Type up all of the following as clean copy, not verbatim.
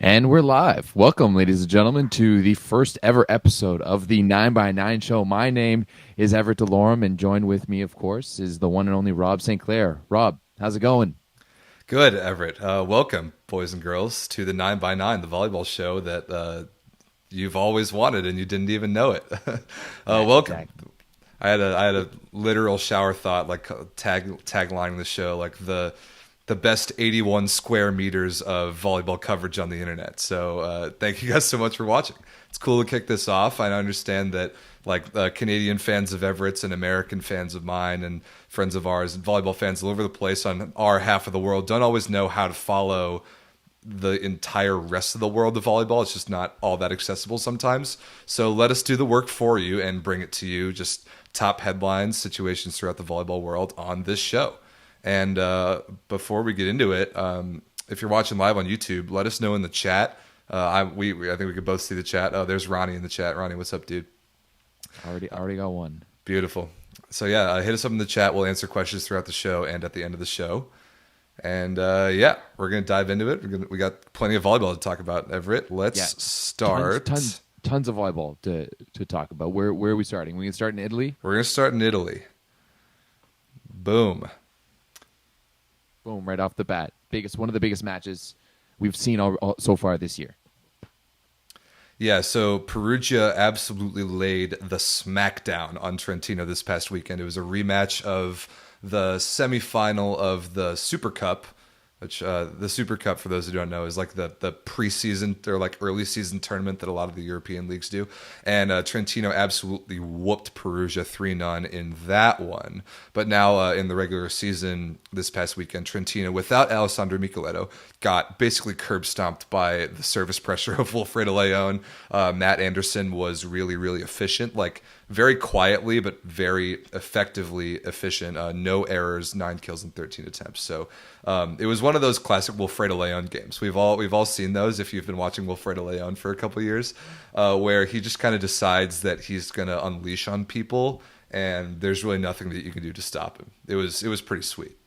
And we're live. Welcome, ladies and gentlemen, to the first ever episode of the 9x9 show. My name is Everett DeLorme, and joined with me, of course, is the one and only Rob St. Clair. Rob, how's it going? Good, Everett. Welcome, boys and girls, to the 9x9, the volleyball show that you've always wanted and you didn't even know it. Welcome. Exactly. I had a literal shower thought, like taglining the show, like the best 81 square meters of volleyball coverage on the internet. So thank you guys so much for watching. It's cool to kick this off. I understand that Canadian fans of Everett's and American fans of mine and friends of ours and volleyball fans all over the place on our half of the world don't always know how to follow the entire rest of the world of volleyball. It's just not all that accessible sometimes. So let us do the work for you and bring it to you, just top headlines, situations throughout the volleyball world on this show. And before we get into it, if you're watching live on YouTube, let us know in the chat. I think we could both see the chat. Oh, there's Ronnie in the chat. Ronnie, what's up, dude? Already got one. Beautiful. So yeah, hit us up in the chat. We'll answer questions throughout the show and at the end of the show. And we're gonna dive into it. We got plenty of volleyball to talk about, Everett. Let's start. Tons of volleyball to talk about. Where are we starting? We can start in Italy. We're gonna start in Italy. Boom, right off the bat. One of the biggest matches we've seen all so far this year. Yeah, so Perugia absolutely laid the smackdown on Trentino this past weekend. It was a rematch of the semifinal of the Super Cup, which the Super Cup, for those who don't know, is like the preseason or like early season tournament that a lot of the European leagues do. And Trentino absolutely whooped Perugia 3-0 in that one. But now in the regular season this past weekend, Trentino, without Alessandro Micheletto, got basically curb stomped by the service pressure of Wilfredo Leon. Matt Anderson was really, really efficient, like very quietly but very effectively efficient. No errors, 9 kills and 13 attempts. So it was one of those classic Wilfredo Leon games. We've all seen those if you've been watching Wilfredo Leon for a couple of years, where he just kind of decides that he's going to unleash on people, and there's really nothing that you can do to stop him. It was pretty sweet.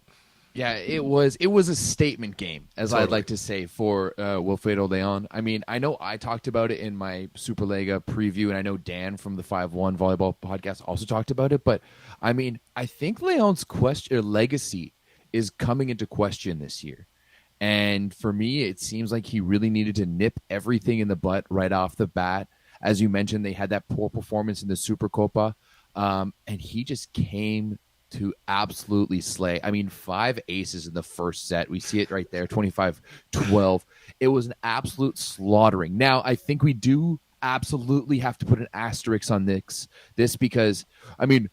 Yeah, it was a statement game, as Totally. I'd like to say, for Wilfredo Leon. I mean, I know I talked about it in my Superlega preview, and I know Dan from the 5-1 Volleyball podcast also talked about it. But, I mean, I think Leon's legacy is coming into question this year. And for me, it seems like he really needed to nip everything in the butt right off the bat. As you mentioned, they had that poor performance in the Supercopa, and he just came to absolutely slay. I mean, 5 aces in the first set. We see it right there, 25-12. It was an absolute slaughtering. Now, I think we do absolutely have to put an asterisk on this because, I mean,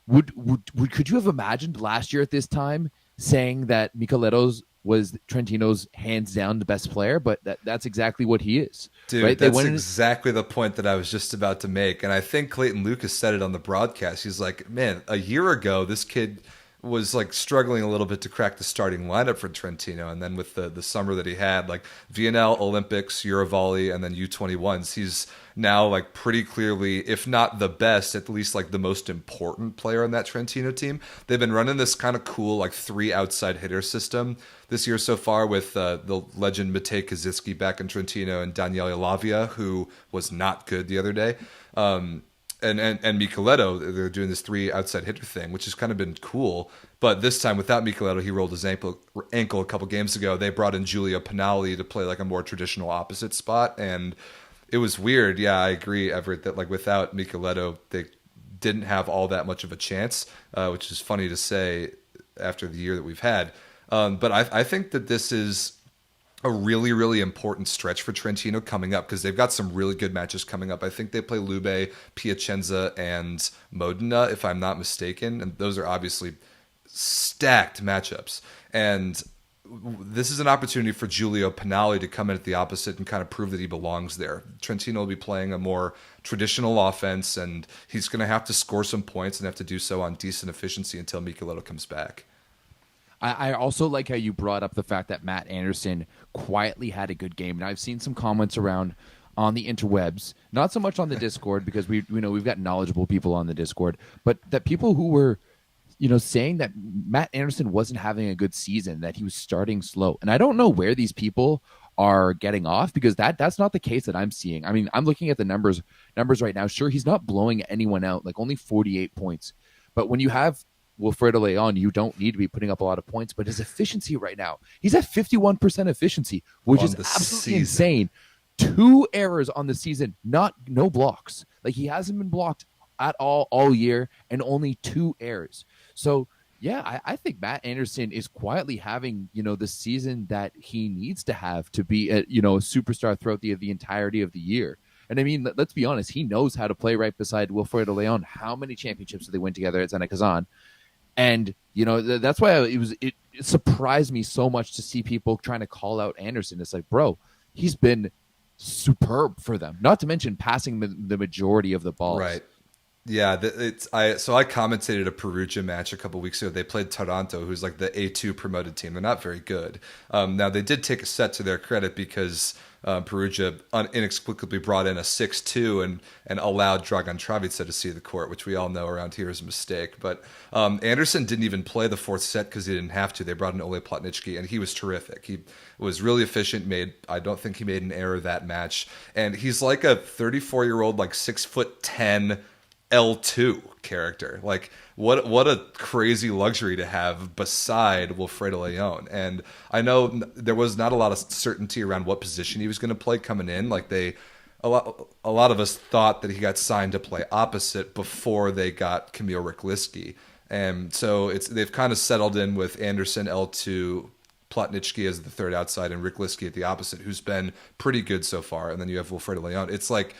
could you have imagined last year at this time saying that Micheletto's was Trentino's hands down the best player? But that's exactly what he is. Dude, right? that's exactly the point that I was just about to make. And I think Clayton Lucas said it on the broadcast. He's like, man, a year ago, this kid was like struggling a little bit to crack the starting lineup for Trentino. And then with the summer that he had, like VNL, Olympics, Eurovolley, and then U21s, he's now like pretty clearly, if not the best, at least like the most important player on that Trentino team. They've been running this kind of cool like 3 outside hitter system this year so far with the legend Matej Kaczynski back in Trentino and Daniele Lavia, who was not good the other day. And Micheletto, they're doing this 3 outside hitter thing, which has kind of been cool. But this time without Micheletto, he rolled his ankle a couple games ago. They brought in Giulio Pinali to play like a more traditional opposite spot, and it was weird. Yeah, I agree, Everett, that like without Micheletto, they didn't have all that much of a chance, which is funny to say after the year that we've had. But I think that this is a really, really important stretch for Trentino coming up because they've got some really good matches coming up. I think they play Lube, Piacenza, and Modena, if I'm not mistaken. And those are obviously stacked matchups. And this is an opportunity for Giulio Pinali to come in at the opposite and kind of prove that he belongs there. Trentino will be playing a more traditional offense, and he's going to have to score some points and have to do so on decent efficiency until Micheletto comes back. I also like how you brought up the fact that Matt Anderson quietly had a good game. And I've seen some comments around on the interwebs, not so much on the Discord because we know we've got knowledgeable people on the Discord, but that people who were saying that Matt Anderson wasn't having a good season, that he was starting slow. And I don't know where these people are getting off, because that's not the case that I'm seeing. I mean, I'm looking at the numbers right now. Sure, he's not blowing anyone out, like only 48 points. But when you have Wilfredo Leon, you don't need to be putting up a lot of points. But his efficiency right now, he's at 51% efficiency, which On is the absolutely season. insane. 2 errors on the season, no blocks. Like, he hasn't been blocked at all year, and only 2 errors. So yeah, I think Matt Anderson is quietly having, the season that he needs to have to be a superstar throughout the entirety of the year. And I mean, let's be honest, he knows how to play right beside Wilfredo Leon. How many championships did they win together at Zenit Kazan? And that's why it surprised me so much to see people trying to call out Anderson. It's like, bro, he's been superb for them. Not to mention passing the majority of the balls. Right. Yeah, I commentated a Perugia match a couple weeks ago. They played Taranto, who's like the A2 promoted team. They're not very good. Now they did take a set to their credit, because Perugia inexplicably brought in a 6-2 and allowed Dragan Travica to see the court, which we all know around here is a mistake. But Anderson didn't even play the fourth set because he didn't have to. They brought in Ole Plotnicki, and he was terrific. He was really efficient. I don't think he made an error that match. And he's like a 34-year-old, like 6'10" L2 character. Like, what a crazy luxury to have beside Wilfredo Leon. And I know there was not a lot of certainty around what position he was going to play coming in. Like, a lot of us thought that he got signed to play opposite before they got Kamil Rykliski. And so they've kind of settled in with Anderson L2, Plotnicki as the third outside, and Rykliski at the opposite, who's been pretty good so far. And then you have Wilfredo Leon. It's like,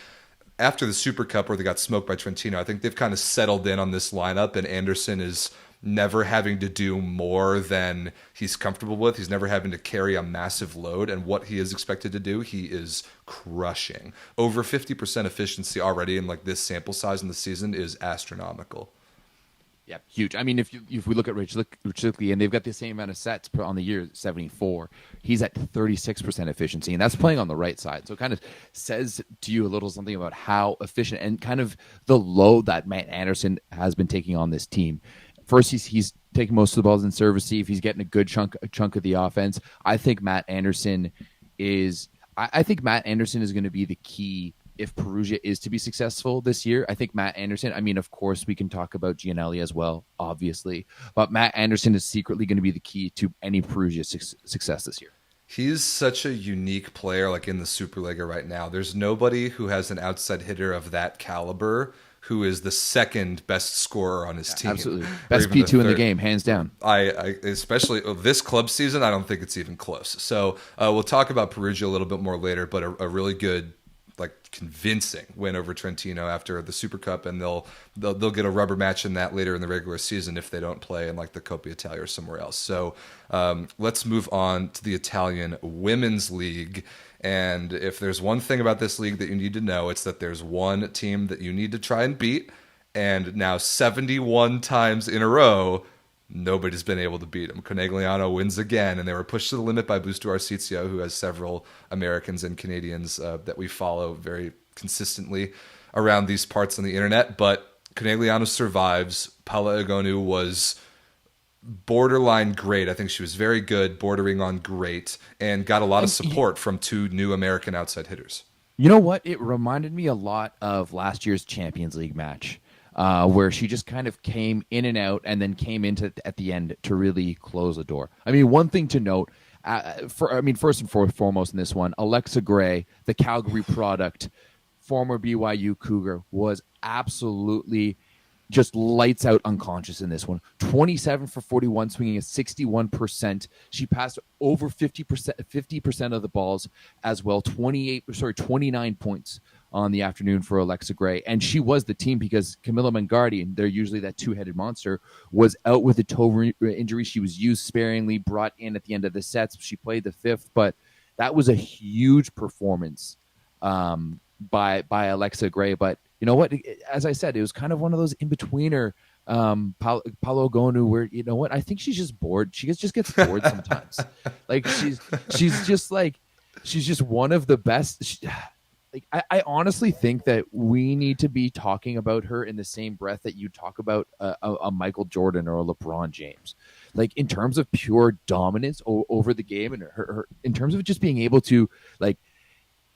after the Super Cup where they got smoked by Trentino, I think they've kind of settled in on this lineup, and Anderson is never having to do more than he's comfortable with. He's never having to carry a massive load, and what he is expected to do, he is crushing. Over 50% efficiency already in like this sample size in the season is astronomical. Yeah, huge. I mean, if we look at Rykliski, and they've got the same amount of sets on the year, 74, he's at 36% efficiency, and that's playing on the right side. So it kind of says to you a little something about how efficient and kind of the load that Matt Anderson has been taking on this team. First, he's taking most of the balls in service receive. He's getting a good chunk of the offense. I think Matt Anderson is going to be the key if Perugia is to be successful this year. I think Matt Anderson, I mean, of course, we can talk about Gianelli as well, obviously, but Matt Anderson is secretly going to be the key to any Perugia success this year. He's such a unique player, like in the Superliga right now. There's nobody who has an outside hitter of that caliber who is the second best scorer on his team. Absolutely. Best P2 in the game, hands down. I especially this club season, I don't think it's even close. So we'll talk about Perugia a little bit more later, but a really good, like, convincing win over Trentino after the Super Cup, and they'll get a rubber match in that later in the regular season if they don't play in like the Coppa Italia or somewhere else. So let's move on to the Italian Women's League. And if there's one thing about this league that you need to know, it's that there's one team that you need to try and beat, and now 71 times in a row, nobody's been able to beat them. Conegliano wins again, and they were pushed to the limit by Busto Arsizio, who has several Americans and Canadians that we follow very consistently around these parts on the internet. But Conegliano survives. Paola Egonu was borderline great. I think she was very good, bordering on great, and got a lot of support from two new American outside hitters. You know what? It reminded me a lot of last year's Champions League match. Where she just kind of came in and out and then came into at the end to really close the door. I mean, one thing to note, first and foremost in this one, Alexa Gray, the Calgary product, former BYU Cougar, was absolutely just lights out unconscious in this one. 27 for 41, swinging at 61%. She passed over 50% of the balls as well. 29 points on the afternoon for Alexa Gray. And she was the team because Camilla Mangardi, and they're usually that two-headed monster, was out with a toe injury. She was used sparingly, brought in at the end of the sets. She played the fifth, but that was a huge performance by Alexa Gray. But you know what? As I said, it was kind of one of those in-betweener Paolo Egonu where, you know what? I think she's just bored. She just gets bored sometimes. Like she's just one of the best. I honestly think that we need to be talking about her in the same breath that you talk about a Michael Jordan or a LeBron James. like in terms of pure dominance over the game, and her in terms of just being able to like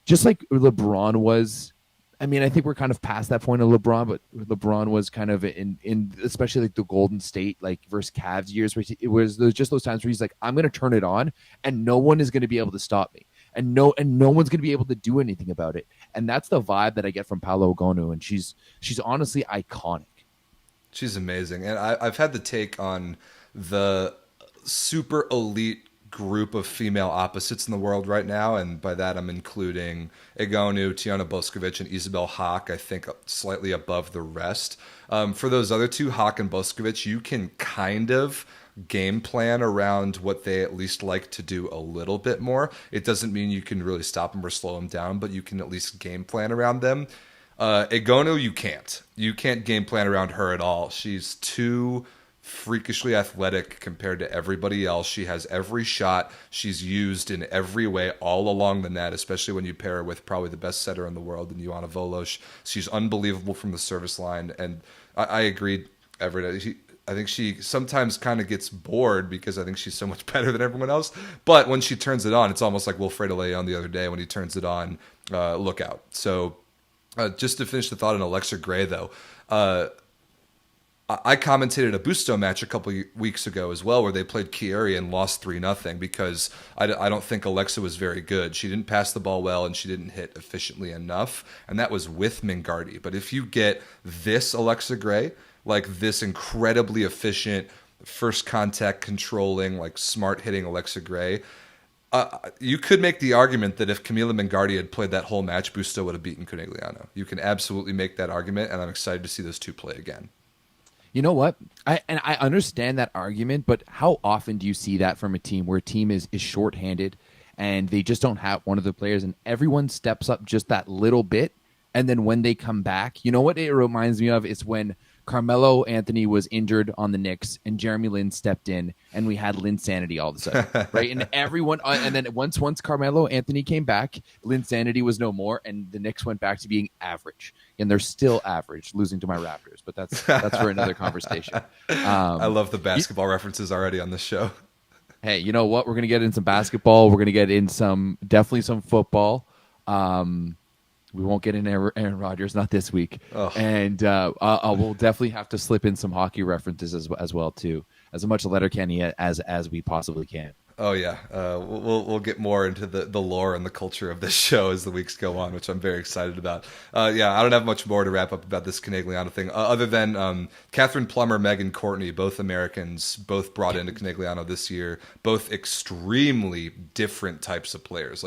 just like LeBron was. I mean, I think we're kind of past that point of LeBron, but LeBron was kind of in especially like the Golden State like versus Cavs years, where it was there's just those times where he's like, I'm going to turn it on, and no one is going to be able to stop me, and no one's going to be able to do anything about it, and that's the vibe that I get from Paolo Ogonu, and she's honestly iconic. She's amazing, and I've had the take on the super elite group of female opposites in the world right now, and by that I'm including Egonu, Tiana Boskovic, and Isabel Haak. I think slightly above the rest. For those other two, Haak and Boskovic, you can kind of game plan around what they at least like to do a little bit more. It doesn't mean you can really stop them or slow them down, but you can at least game plan around them. Egonu, you can't. You can't game plan around her at all. She's too freakishly athletic compared to everybody else. She has every shot. She's used in every way all along the net, especially when you pair her with probably the best setter in the world in Ioana Volos. She's unbelievable from the service line, and I agreed, Everett. I think she sometimes kind of gets bored because I think she's so much better than everyone else. But when she turns it on, it's almost like Wilfredo Leon the other day when he turns it on. Look out. So just to finish the thought on Alexa Gray, though, I commentated a Busto match a couple weeks ago as well, where they played Chieri and lost 3-0 because I don't think Alexa was very good. She didn't pass the ball well and she didn't hit efficiently enough, and that was with Mingardi. But if you get this Alexa Gray, like this incredibly efficient, first contact controlling, like smart hitting Alexa Gray, you could make the argument that if Camila Mingardi had played that whole match, Busto would have beaten Conegliano. You can absolutely make that argument, and I'm excited to see those two play again. You know what? I understand that argument, but how often do you see that from a team where a team is shorthanded and they just don't have one of the players, and everyone steps up just that little bit, and then when they come back, you know what it reminds me of? It's when Carmelo Anthony was injured on the Knicks and Jeremy Lin stepped in and we had Linsanity all of a sudden, right? And everyone, and then once Carmelo Anthony came back, Linsanity was no more, and the Knicks went back to being average, and they're still average, losing to my Raptors, but that's for another conversation. I love the basketball references already on this show. Hey, you know what? We're gonna get in some basketball. We're gonna get in definitely some football. We won't get in Aaron Rodgers, not this week. Oh. And we'll definitely have to slip in some hockey references as well too, as much Letterkenny as we possibly can. Oh yeah, we'll get more into the lore and the culture of this show as the weeks go on, which I'm very excited about. Yeah, I don't have much more to wrap up about this Conegliano thing, other than Catherine Plummer, Megan Courtney, both Americans, both brought into Conegliano this year, both extremely different types of players.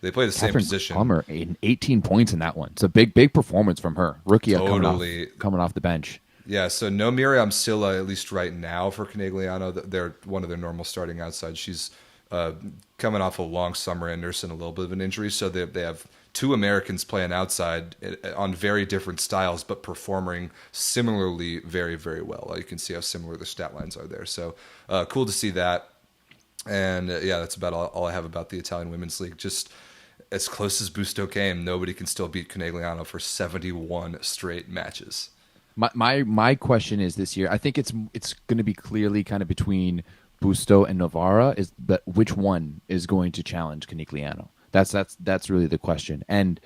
They play the same position. Plummer, 18 points in that one. It's a big performance from her, rookie totally. coming off the bench. Yeah, so no Miriam Silla, at least right now for Conegliano. They're one of their normal starting outside. She's coming off a long summer and nursing a little bit of an injury, so they have two Americans playing outside on very different styles, but performing similarly very, very well. You can see how similar the stat lines are there. So cool to see that. And yeah, that's about all I have about the Italian Women's League. Just as close as Busto came, nobody can still beat Conegliano for 71 straight matches. My question is this year. I think it's going to be clearly kind of between Busto and Novara. But which one is going to challenge Conegliano? That's really the question. And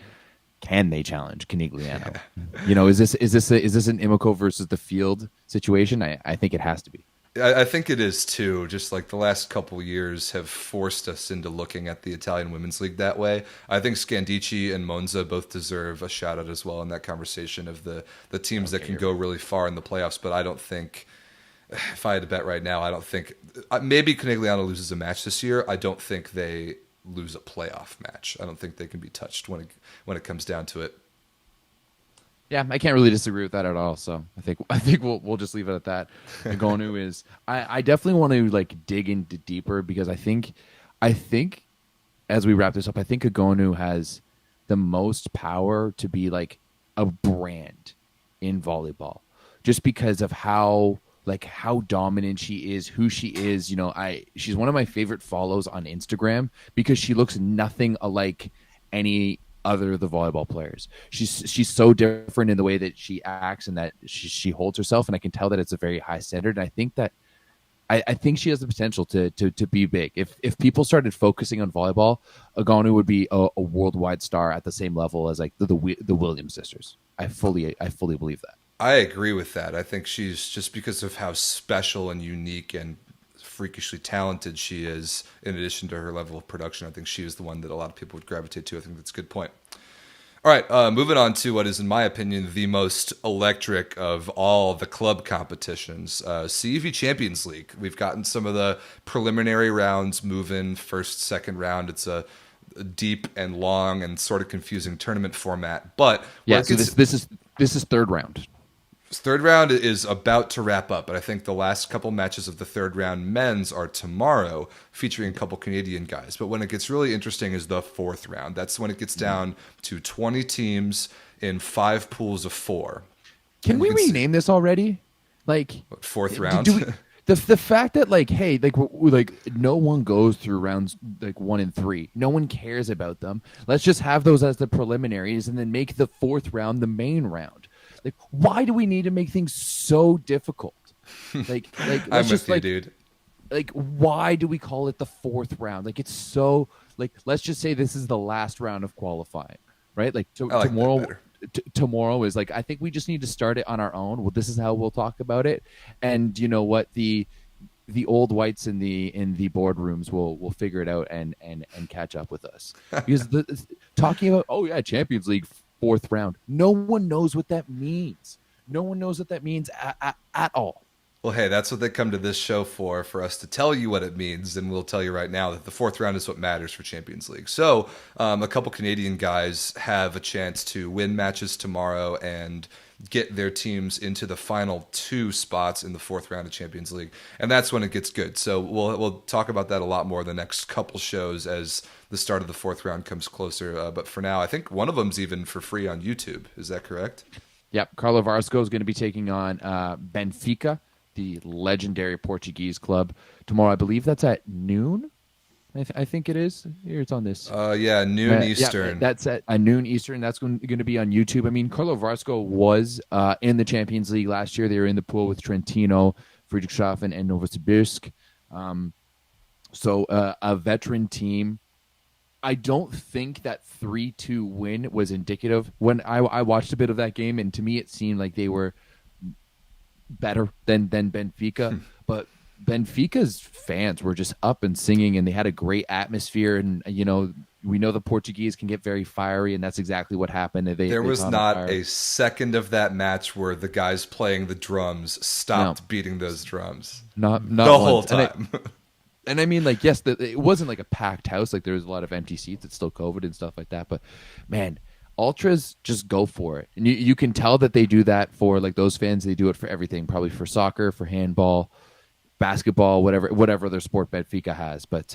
can they challenge Conegliano? You know, is this an Imoko versus the field situation? I think it has to be. I think it is too. Just like the last couple of years have forced us into looking at the Italian Women's League that way. I think Scandici and Monza both deserve a shout out as well in that conversation of the teams that can go really far in the playoffs. But I don't think, if I had to bet right now, I don't think maybe Conegliano loses a match this year. I don't think they lose a playoff match. I don't think they can be touched when it comes down to it. Yeah, I can't really disagree with that at all. So I think we'll just leave it at that. Egonu is I definitely want to like dig into deeper because I think as we wrap this up, I think Egonu has the most power to be like a brand in volleyball, just because of how dominant she is, who she is. You know, she's one of my favorite follows on Instagram because she looks nothing alike any other of the volleyball players. She's so different in the way that she acts and that she holds herself, and I can tell that it's a very high standard. And I think that I think she has the potential to be big. If people started focusing on volleyball, Agonu would be a worldwide star at the same level as like the Williams sisters. I fully believe that. I agree with that. I think she's just because of how special and unique and freakishly talented she is, in addition to her level of production. I think she is the one that a lot of people would gravitate to. I think that's a good point. All right, moving on to what is, in my opinion, the most electric of all the club competitions, CEV Champions League. We've gotten some of the preliminary rounds moving, first, second round. It's a deep and long and sort of confusing tournament format. But Yeah, so this is third round. third round is about to wrap up, but I think the last couple matches of the third round men's are tomorrow, featuring a couple Canadian guys. But when it gets really interesting is the fourth round. That's when it gets down to 20 teams in 5 pools of 4. Can And we you can see- rename this already? Like fourth do round? we, the fact that like hey like like no one goes through rounds like 1 and 3. No one cares about them. Let's just have those as the preliminaries and then make the fourth round the main round. Like, why do we need to make things so difficult? Like I'm let's with just you, like dude. like why do we call it the fourth round? Like it's so like let's just say this is the last round of qualifying, right? Like I like that tomorrow better. tomorrow is like I think we just need to start it on our own. Well, this is how we'll talk about it, and you know what the old whites in the boardrooms will figure it out and catch up with us because talking about oh yeah Champions League fourth round, no one knows what that means. No one knows what that means at all. Well, hey, that's what they come to this show for us to tell you what it means. And we'll tell you right now that the fourth round is what matters for Champions League. So a couple Canadian guys have a chance to win matches tomorrow and get their teams into the final 2 spots in the fourth round of Champions League. And that's when it gets good. So we'll talk about that a lot more the next couple shows as the start of the fourth round comes closer. But for now, I think one of them's even for free on YouTube. Is that correct? Yep, Carlo Varsco is going to be taking on Benfica, the legendary Portuguese club, tomorrow. I believe that's at noon. I think it is. Here it's on this. Yeah, noon Eastern. Yeah, that's at noon Eastern. That's going to be on YouTube. I mean, Carlo Varsco was in the Champions League last year. They were in the pool with Trentino, Friedrichshafen, and Novosibirsk. So a veteran team. I don't think that 3-2 win was indicative. When I watched a bit of that game, and to me it seemed like they were better than Benfica. But Benfica's fans were just up and singing, and they had a great atmosphere. And you know, we know the Portuguese can get very fiery, and that's exactly what happened. There was not a second of that match where the guys playing the drums stopped beating those drums. Not the whole once. time. And I mean, like, yes, it wasn't like a packed house. Like, there was a lot of empty seats. It's still COVID and stuff like that. But, man, ultras just go for it. And you can tell that they do that for, like, those fans. They do it for everything, probably for soccer, for handball, basketball, whatever other sport Benfica has. But,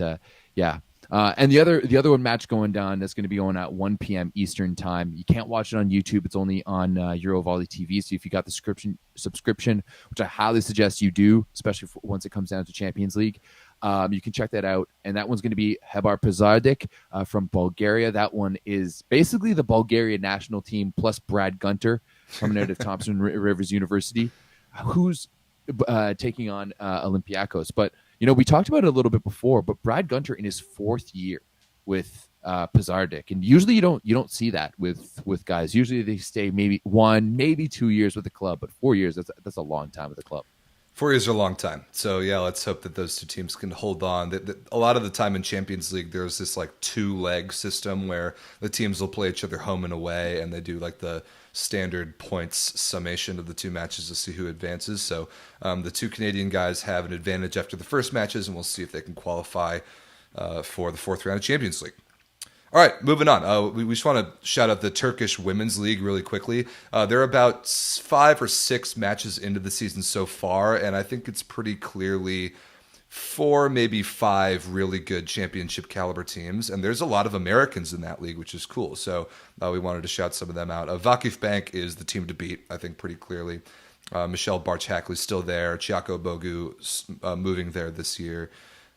yeah. And the other one match going down that's going to be going at 1 p.m. Eastern time. You can't watch it on YouTube. It's only on Eurovolley TV. So if you got the subscription, which I highly suggest you do, especially once it comes down to Champions League, you can check that out. And that one's going to be Hebar Pazardik from Bulgaria. That one is basically the Bulgaria national team plus Brad Gunter coming out of Thompson Rivers University, who's taking on Olympiacos. But you know, we talked about it a little bit before, but Brad Gunter in his 4th year with Pazardik, and usually you don't see that with guys. Usually they stay maybe 1, maybe 2 years with the club, but 4 years that's a long time with the club. 4 years are a long time. So, yeah, let's hope that those 2 teams can hold on. A lot of the time in Champions League, there's this, like, 2-leg system where the teams will play each other home and away, and they do, like, the standard points summation of the 2 matches to see who advances. So the 2 Canadian guys have an advantage after the first matches, and we'll see if they can qualify for the 4th round of Champions League. All right, moving on. We just want to shout out the Turkish Women's League really quickly. They're about 5 or 6 matches into the season so far, and I think it's pretty clearly 4, maybe 5 really good championship caliber teams. And there's a lot of Americans in that league, which is cool. So we wanted to shout some of them out. Vakif Bank is the team to beat, I think, pretty clearly. Michelle Barch-Hackley's still there. Chiako Bogu moving there this year.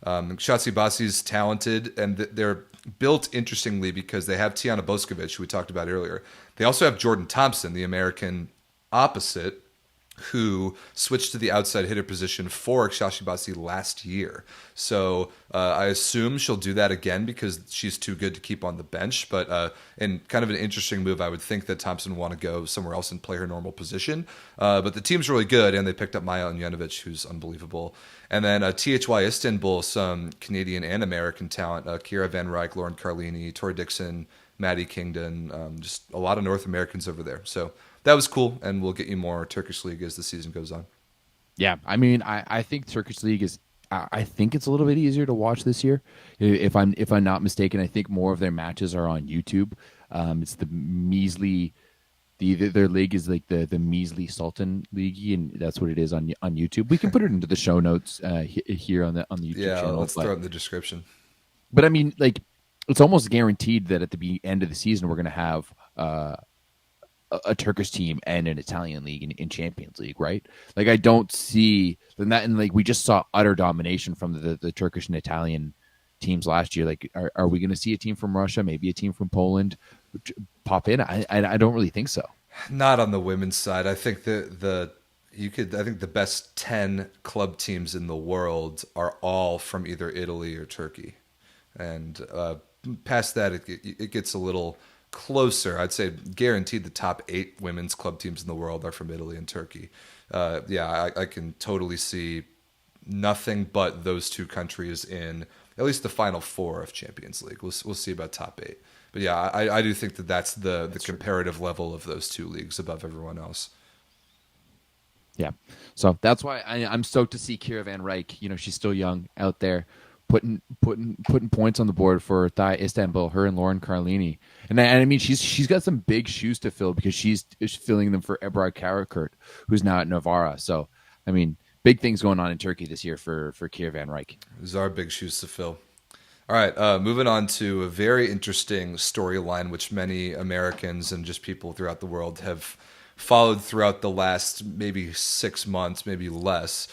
Shatsi Basi's talented, and they're built interestingly because they have Tiana Boskovic, who we talked about earlier. They also have Jordan Thompson, the American opposite, who switched to the outside hitter position for Shashibasi last year. So I assume she'll do that again because she's too good to keep on the bench. But in kind of an interesting move, I would think that Thompson would want to go somewhere else and play her normal position. But the team's really good, and they picked up Maya Onjanovic, who's unbelievable. And then THY Istanbul, some Canadian and American talent, Kira Van Ryk, Lauren Carlini, Tori Dixon, Maddie Kingdon, just a lot of North Americans over there. So that was cool, and we'll get you more Turkish League as the season goes on. Yeah, I mean, I think Turkish League is. I think it's a little bit easier to watch this year, if I'm not mistaken. I think more of their matches are on YouTube. It's the measly, their league is like the measly Sultan League, and that's what it is on YouTube. We can put it into the show notes here on the YouTube channel. Let's throw it in the description. But I mean, like, it's almost guaranteed that at the end of the season we're going to have a Turkish team and an Italian league in Champions League, right? Like, I don't see that, and like we just saw utter domination from the Turkish and Italian teams last year. Like, are we going to see a team from Russia, maybe a team from Poland pop in? I don't really think so. Not on the women's side. I think I think the best 10 club teams in the world are all from either Italy or Turkey, and past that it gets a little closer. I'd say guaranteed the top 8 women's club teams in the world are from Italy and Turkey. I can totally see nothing but those 2 countries in at least the final 4 of Champions League. We'll see about top 8. But yeah, I do think that's the comparative level of those 2 leagues above everyone else. Yeah. So that's why I'm stoked to see Kira Van Ryk. You know, she's still young out there, putting points on the board for Thai Istanbul, her and Lauren Carlini. And I mean, she's got some big shoes to fill because she's filling them for Ebrar Karakurt, who's now at Novara. So, I mean, big things going on in Turkey this year for Kira Van Ryk. Those are big shoes to fill. All right, moving on to a very interesting storyline, which many Americans and just people throughout the world have followed throughout the last maybe 6 months, maybe less.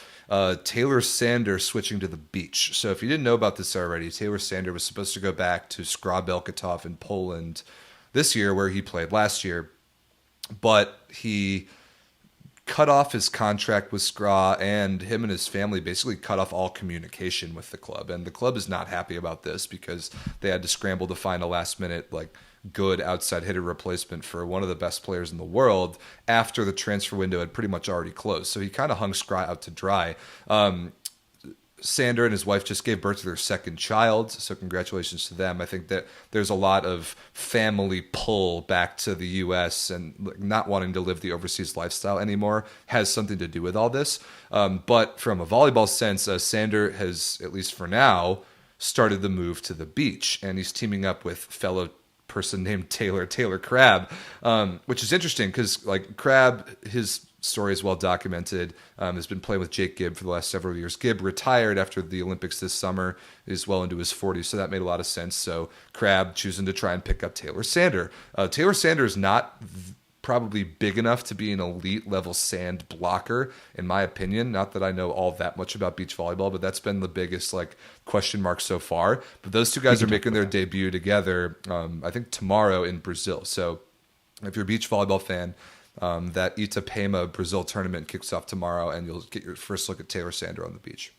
Taylor Sander switching to the beach. So if you didn't know about this already, Taylor Sander was supposed to go back to Skra Belkatov in Poland this year, where he played last year, but he cut off his contract with Skra, and him and his family basically cut off all communication with the club. And the club is not happy about this because they had to scramble to find a last minute, like, good outside hitter replacement for one of the best players in the world after the transfer window had pretty much already closed. So he kind of hung Skra out to dry. Sander and his wife just gave birth to their second child, so congratulations to them. I think that there's a lot of family pull back to the U.S. and not wanting to live the overseas lifestyle anymore has something to do with all this. But from a volleyball sense, Sander has, at least for now, started the move to the beach, and he's teaming up with fellow person named Taylor Crabb, which is interesting because, like, Crabb, his story is well documented, has been playing with Jake Gibb for the last several years. Gibb retired after the Olympics this summer, is well into his 40s, so that made a lot of sense. So Crabb choosing to try and pick up Taylor Sander. Taylor Sander is not probably big enough to be an elite level sand blocker, in my opinion. Not that I know all that much about beach volleyball, but that's been the biggest question mark so far. But those 2 guys are making their debut together, I think tomorrow in Brazil. So if you're a beach volleyball fan, that Itapema Brazil tournament kicks off tomorrow, and you'll get your first look at Taylor Sander on the beach.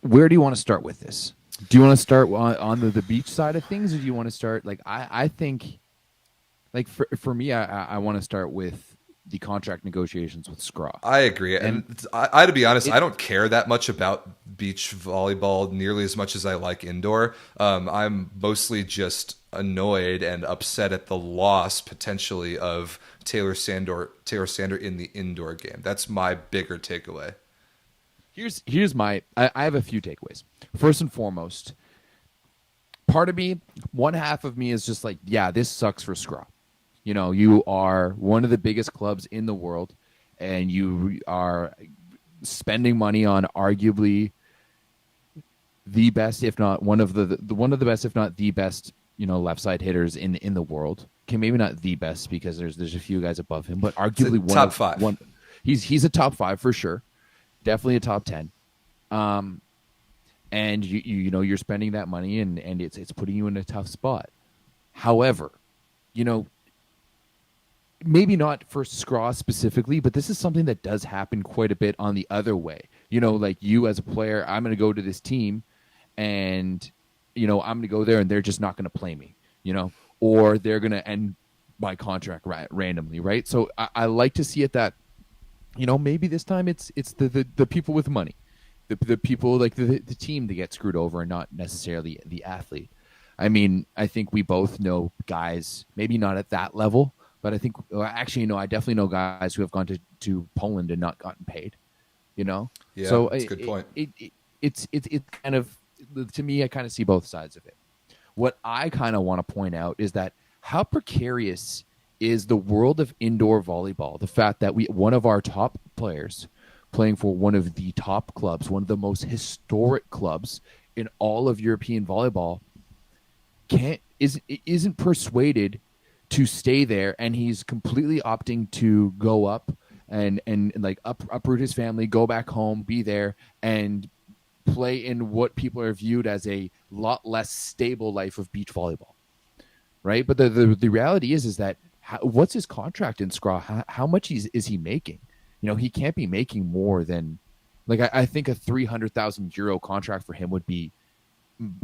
Where do you want to start with this? Do you want to start on the beach side of things, or do you want to start I think, for me, I want to start with the contract negotiations with Skra. I agree. And I to be honest, I don't care that much about beach volleyball nearly as much as I like indoor. I'm mostly just annoyed and upset at the loss potentially of Taylor Sander in the indoor game. That's my bigger takeaway. Here's my I have a few takeaways. First and foremost, part of me, one half of me is just like, yeah, this sucks for Skra. You know, you are one of the biggest clubs in the world, and you are spending money on arguably the best, if not one of the best, if not the best, left side hitters in the world. Okay, maybe not the best because there's a few guys above him, but arguably top 5. He's a top 5 for sure, definitely a top 10. And you're spending that money, and it's putting you in a tough spot. However, maybe not for Scraw specifically, but this is something that does happen quite a bit on the other way. Like you as a player, I'm going to go to this team, and I'm going to go there, and they're just not going to play me. Or they're going to end my contract randomly, right? So I like to see it that maybe this time it's the people with money, the people like the team that get screwed over, and not necessarily the athlete. I mean, I think we both know guys, maybe not at that level, but I think actually, I definitely know guys who have gone to Poland and not gotten paid. Yeah, So that's a good point. it's kind of, to me, I kind of see both sides of it. What I kind of want to point out is that how precarious is the world of indoor volleyball. The fact that one of our top players playing for one of the top clubs, one of the most historic clubs in all of European volleyball, isn't persuaded to stay there, and he's completely opting to go up and like uproot his family, go back home, be there, and play in what people are viewed as a lot less stable life of beach volleyball, right? But the reality is that what's his contract in Scraw? How much is he making? He can't be making more than, like, I think a 300,000 euro contract for him would be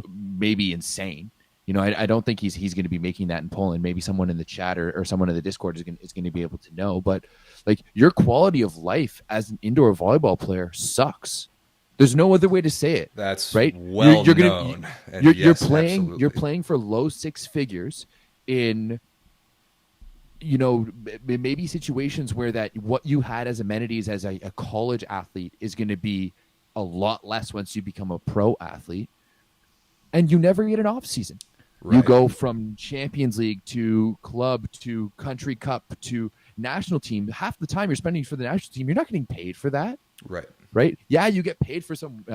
maybe insane. I don't think he's going to be making that in Poland. Maybe someone in the chat or someone in the Discord is going to be able to know. But like, your quality of life as an indoor volleyball player sucks. There's no other way to say it. That's right. Well known. You're playing. Absolutely. You're playing for low six figures in maybe situations where that what you had as amenities as a college athlete is going to be a lot less once you become a pro athlete, and you never get an off season. Right. You go from Champions League to club to country cup to national team. Half the time you're spending for the national team, you're not getting paid for that. Right. Yeah, you get paid for some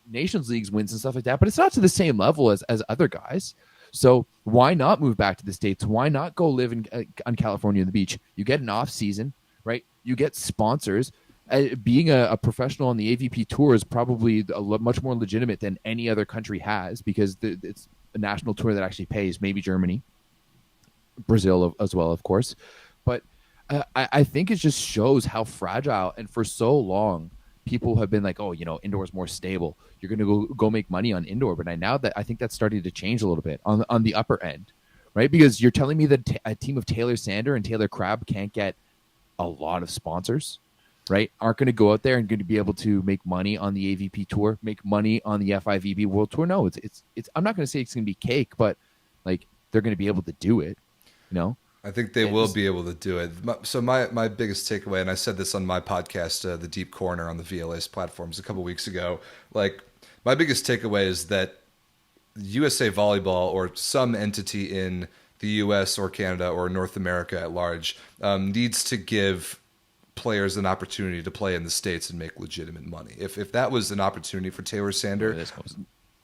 Nations Leagues wins and stuff like that, but it's not to the same level as other guys. So why not move back to the States? Why not go live on California on the beach? You get an off season, right? You get sponsors. Being a professional on the AVP tour is probably much more legitimate than any other country has, because it's a national tour that actually pays. Maybe Germany, Brazil as well, of course. But I think it just shows how fragile, and for so long people have been like, oh, indoor is more stable. You're going to go make money on indoor. But I think that's starting to change a little bit on the upper end, right? Because you're telling me that a team of Taylor Sander and Taylor Crabb can't get a lot of sponsors, right? Aren't going to go out there and going to be able to make money on the AVP tour, make money on the FIVB World Tour. No, it's I'm not going to say it's going to be cake, but like, they're going to be able to do it, I think they will be able to do it. So my biggest takeaway, and I said this on my podcast, The Deep Corner on the VLA's platforms a couple weeks ago, like, my biggest takeaway is that USA Volleyball, or some entity in the US or Canada or North America at large, needs to give players an opportunity to play in the States and make legitimate money. If that was an opportunity for Taylor Sander,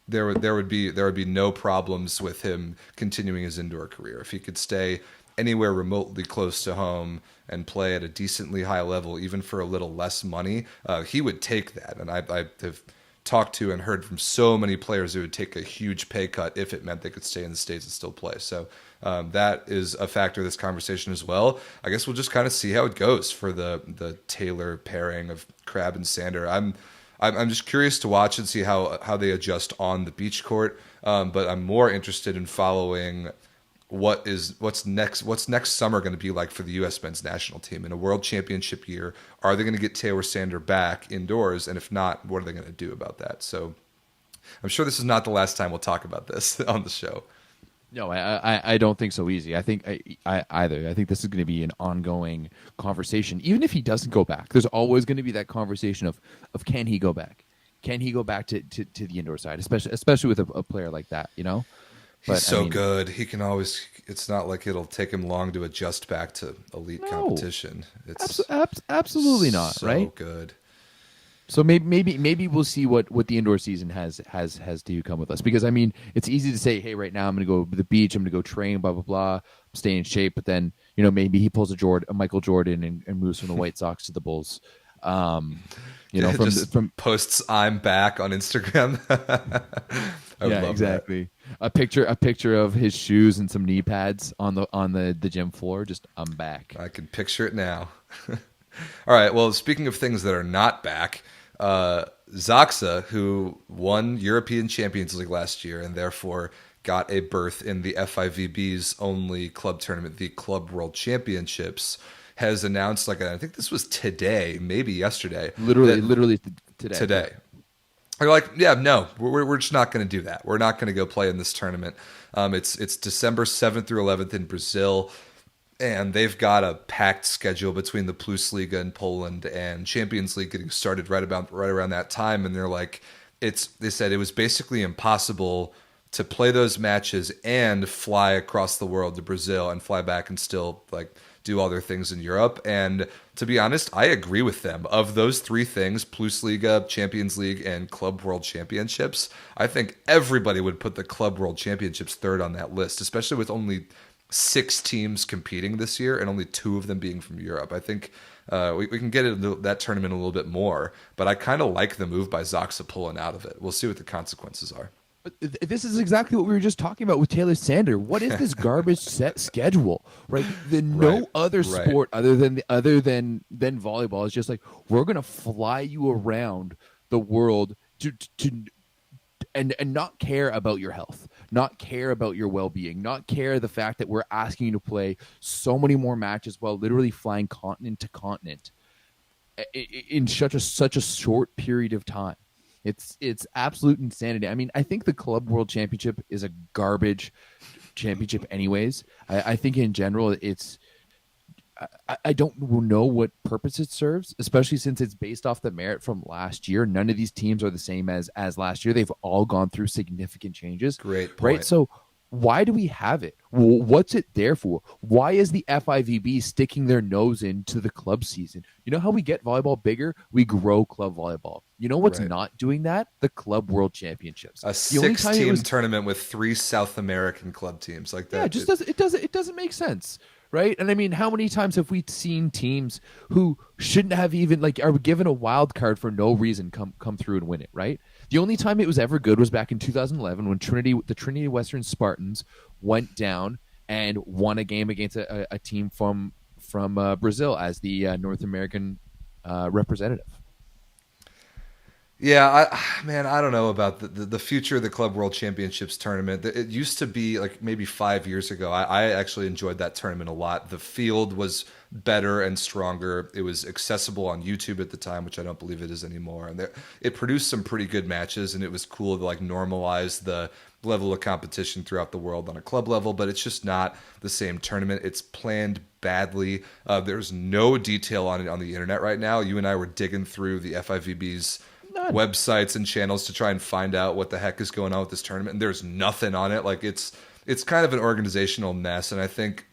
there would be no problems with him continuing his indoor career. If he could stay anywhere remotely close to home and play at a decently high level, even for a little less money, he would take that. And I have talked to and heard from so many players who would take a huge pay cut if it meant they could stay in the States and still play. So that is a factor of this conversation as well. I guess we'll just kind of see how it goes for the Taylor pairing of Crabb and Sander. I'm just curious to watch and see how they adjust on the beach court. But I'm more interested in following what's next summer going to be like for the U.S. men's national team in a world championship year. Are they going to get Taylor Sander back indoors? And if not, what are they going to do about that? So I'm sure this is not the last time we'll talk about this on the show. No, I don't think so easy. I think I think this is going to be an ongoing conversation. Even if he doesn't go back, there's always going to be that conversation of can he go back? Can he go back to the indoor side, especially with a player like that, He's so good. He can always. It's not like it'll take him long to adjust back to elite competition. It's absolutely not, so right? Good. So maybe we'll see what the indoor season has to come with us, because I mean, it's easy to say, hey, right now I'm going to go to the beach, I'm going to go train, blah blah blah, stay in shape, but then maybe he pulls a Michael Jordan and moves from the White Sox to the Bulls. You know, from Just from posts "I'm back" on Instagram. I would yeah, love that. exactly. A picture of his shoes and some knee pads on the gym floor. Just I'm back. I can picture it now. All right. Well, speaking of things that are not back, Zaxa, who won European Champions League last year and therefore got a berth in the FIVB's only club tournament, the Club World Championships, has announced, like, I think this was today, maybe yesterday, Literally, that literally today. Yeah. today. They're like, yeah, no, we're just not going to do that. We're not going to go play in this tournament. It's December 7th through 11th in Brazil, and they've got a packed schedule between the Plus Liga in Poland and Champions League getting started right around that time. And they're like, they said it was basically impossible to play those matches and fly across the world to Brazil and fly back and still like do all their things in Europe. And to be honest, I agree with them. Of those three things, Plus Liga, Champions League, and Club World Championships, I think everybody would put the Club World Championships third on that list, especially with only 6 teams competing this year and only 2 of them being from Europe. I think we can get into that tournament a little bit more, but I kind of like the move by Zaxa pulling out of it. We'll see what the consequences are. This is exactly what we were just talking about with Taylor Sander. What is this garbage set schedule? Right? Right, No other right. sport other than volleyball is just like we're gonna fly you around the world to and not care about your health, not care about your well-being, not care the fact that we're asking you to play so many more matches while literally flying continent to continent in such a short period of time. It's absolute insanity. I mean, I think the Club World Championship is a garbage championship, anyways. I think in general, I don't know what purpose it serves, especially since it's based off the merit from last year. None of these teams are the same as last year. They've all gone through significant changes, Great right? point. So why do we have it? What's it there for? Why is the FIVB sticking their nose into the club season? You know how we get volleyball bigger? We grow club volleyball. You know what's Right. not doing that? The Club World Championships. A The only time it 6-team was tournament with 3 South American club teams like yeah, it that. just doesn't make sense, right? And I mean, how many times have we seen teams who shouldn't have even like are given a wild card for no reason come through and win it, right? The only time it was ever good was back in 2011 when the Trinity Western Spartans went down and won a game against a team from Brazil as the North American representative. Yeah, man, I don't know about the future of the Club World Championships tournament. It used to be like maybe 5 years ago. I actually enjoyed that tournament a lot. The field was better and stronger. It was accessible on YouTube at the time, which I don't believe it is anymore. And it produced some pretty good matches, and it was cool to like normalize the level of competition throughout the world on a club level. But it's just not the same tournament. It's planned badly. There's no detail on it on the internet right now. You and I were digging through the FIVB's None. websites and channels to try and find out what the heck is going on with this tournament, and there's nothing on it. Like it's kind of an organizational mess, and I think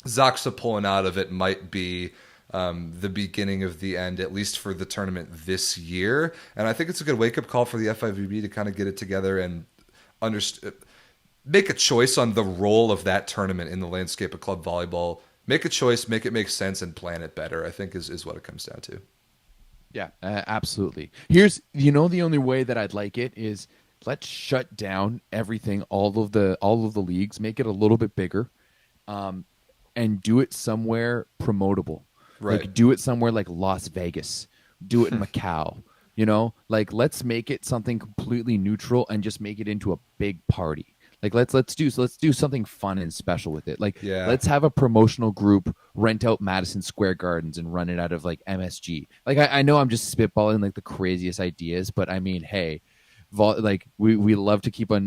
Zaxa pulling out of it might be the beginning of the end, at least for the tournament this year. And I think it's a good wake up call for the FIVB to kind of get it together and make a choice on the role of that tournament in the landscape of club volleyball. Make a choice, make it make sense, and plan it better, I think is what it comes down to. Yeah, absolutely. Here's the only way that I'd like it is let's shut down everything, all of the leagues, make it a little bit bigger, and do it somewhere promotable. Right. Like do it somewhere like Las Vegas, do it in Macau. Like let's make it something completely neutral and just make it into a big party. Like let's do something fun and special with it. Like Yeah. let's have a promotional group rent out Madison Square Gardens and run it out of like MSG. Like I know I'm just spitballing like the craziest ideas, but I mean, hey, like we love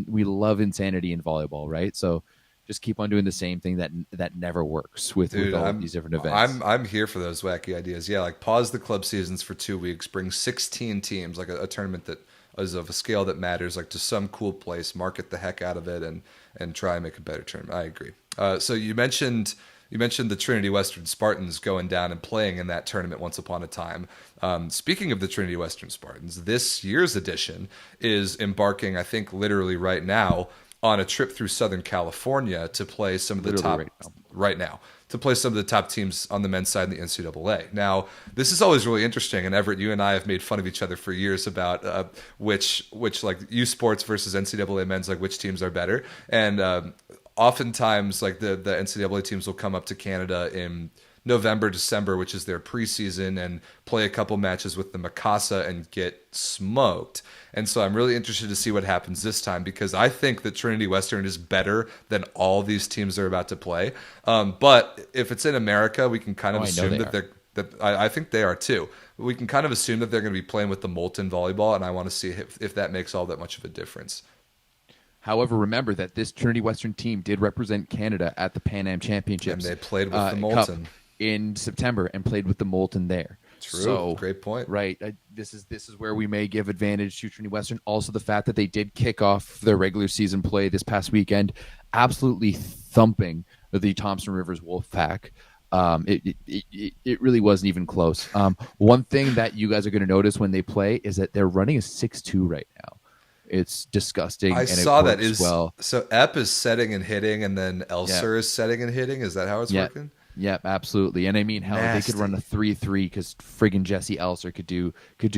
we love insanity in volleyball, right? So just keep on doing the same thing that never works with all of these different events. I'm here for those wacky ideas. Yeah, like pause the club seasons for 2 weeks, bring 16 teams, like a tournament that is of a scale that matters, like to some cool place, market the heck out of it, and try and make a better tournament. I agree. So you mentioned the Trinity Western Spartans going down and playing in that tournament once upon a time. Speaking of the Trinity Western Spartans, this year's edition is embarking, I think, literally right now on a trip through Southern California to play some of the Literally top right now. right now to play some of the top teams on the men's side in the NCAA. Now, this is always really interesting, and Everett, you and I have made fun of each other for years about which like U Sports versus NCAA men's, like which teams are better. And oftentimes, like the NCAA teams will come up to Canada in November, December, which is their preseason, and play a couple matches with the Mikasa and get smoked. And so I'm really interested to see what happens this time, because I think that Trinity Western is better than all these teams are about to play. But if it's in America, we can kind of assume I think they are too. We can kind of assume that they're going to be playing with the Molten volleyball, and I want to see if that makes all that much of a difference. However, remember that this Trinity Western team did represent Canada at the Pan Am Championships. And they played with the Molten in September and played with the Molten there. True. So, great point. Right. This is where we may give advantage to Trinity Western. Also, the fact that they did kick off their regular season play this past weekend, absolutely thumping the Thompson Rivers Wolfpack. It really wasn't even close. One thing that you guys are going to notice when they play is that they're running a 6-2 right now. It's disgusting. I saw that. So Ep is setting and hitting, and then Elser is setting and hitting. Is that how it's working? Yep, absolutely. And I mean, hell, they could run a 3-3 because friggin' Jesse Elser could do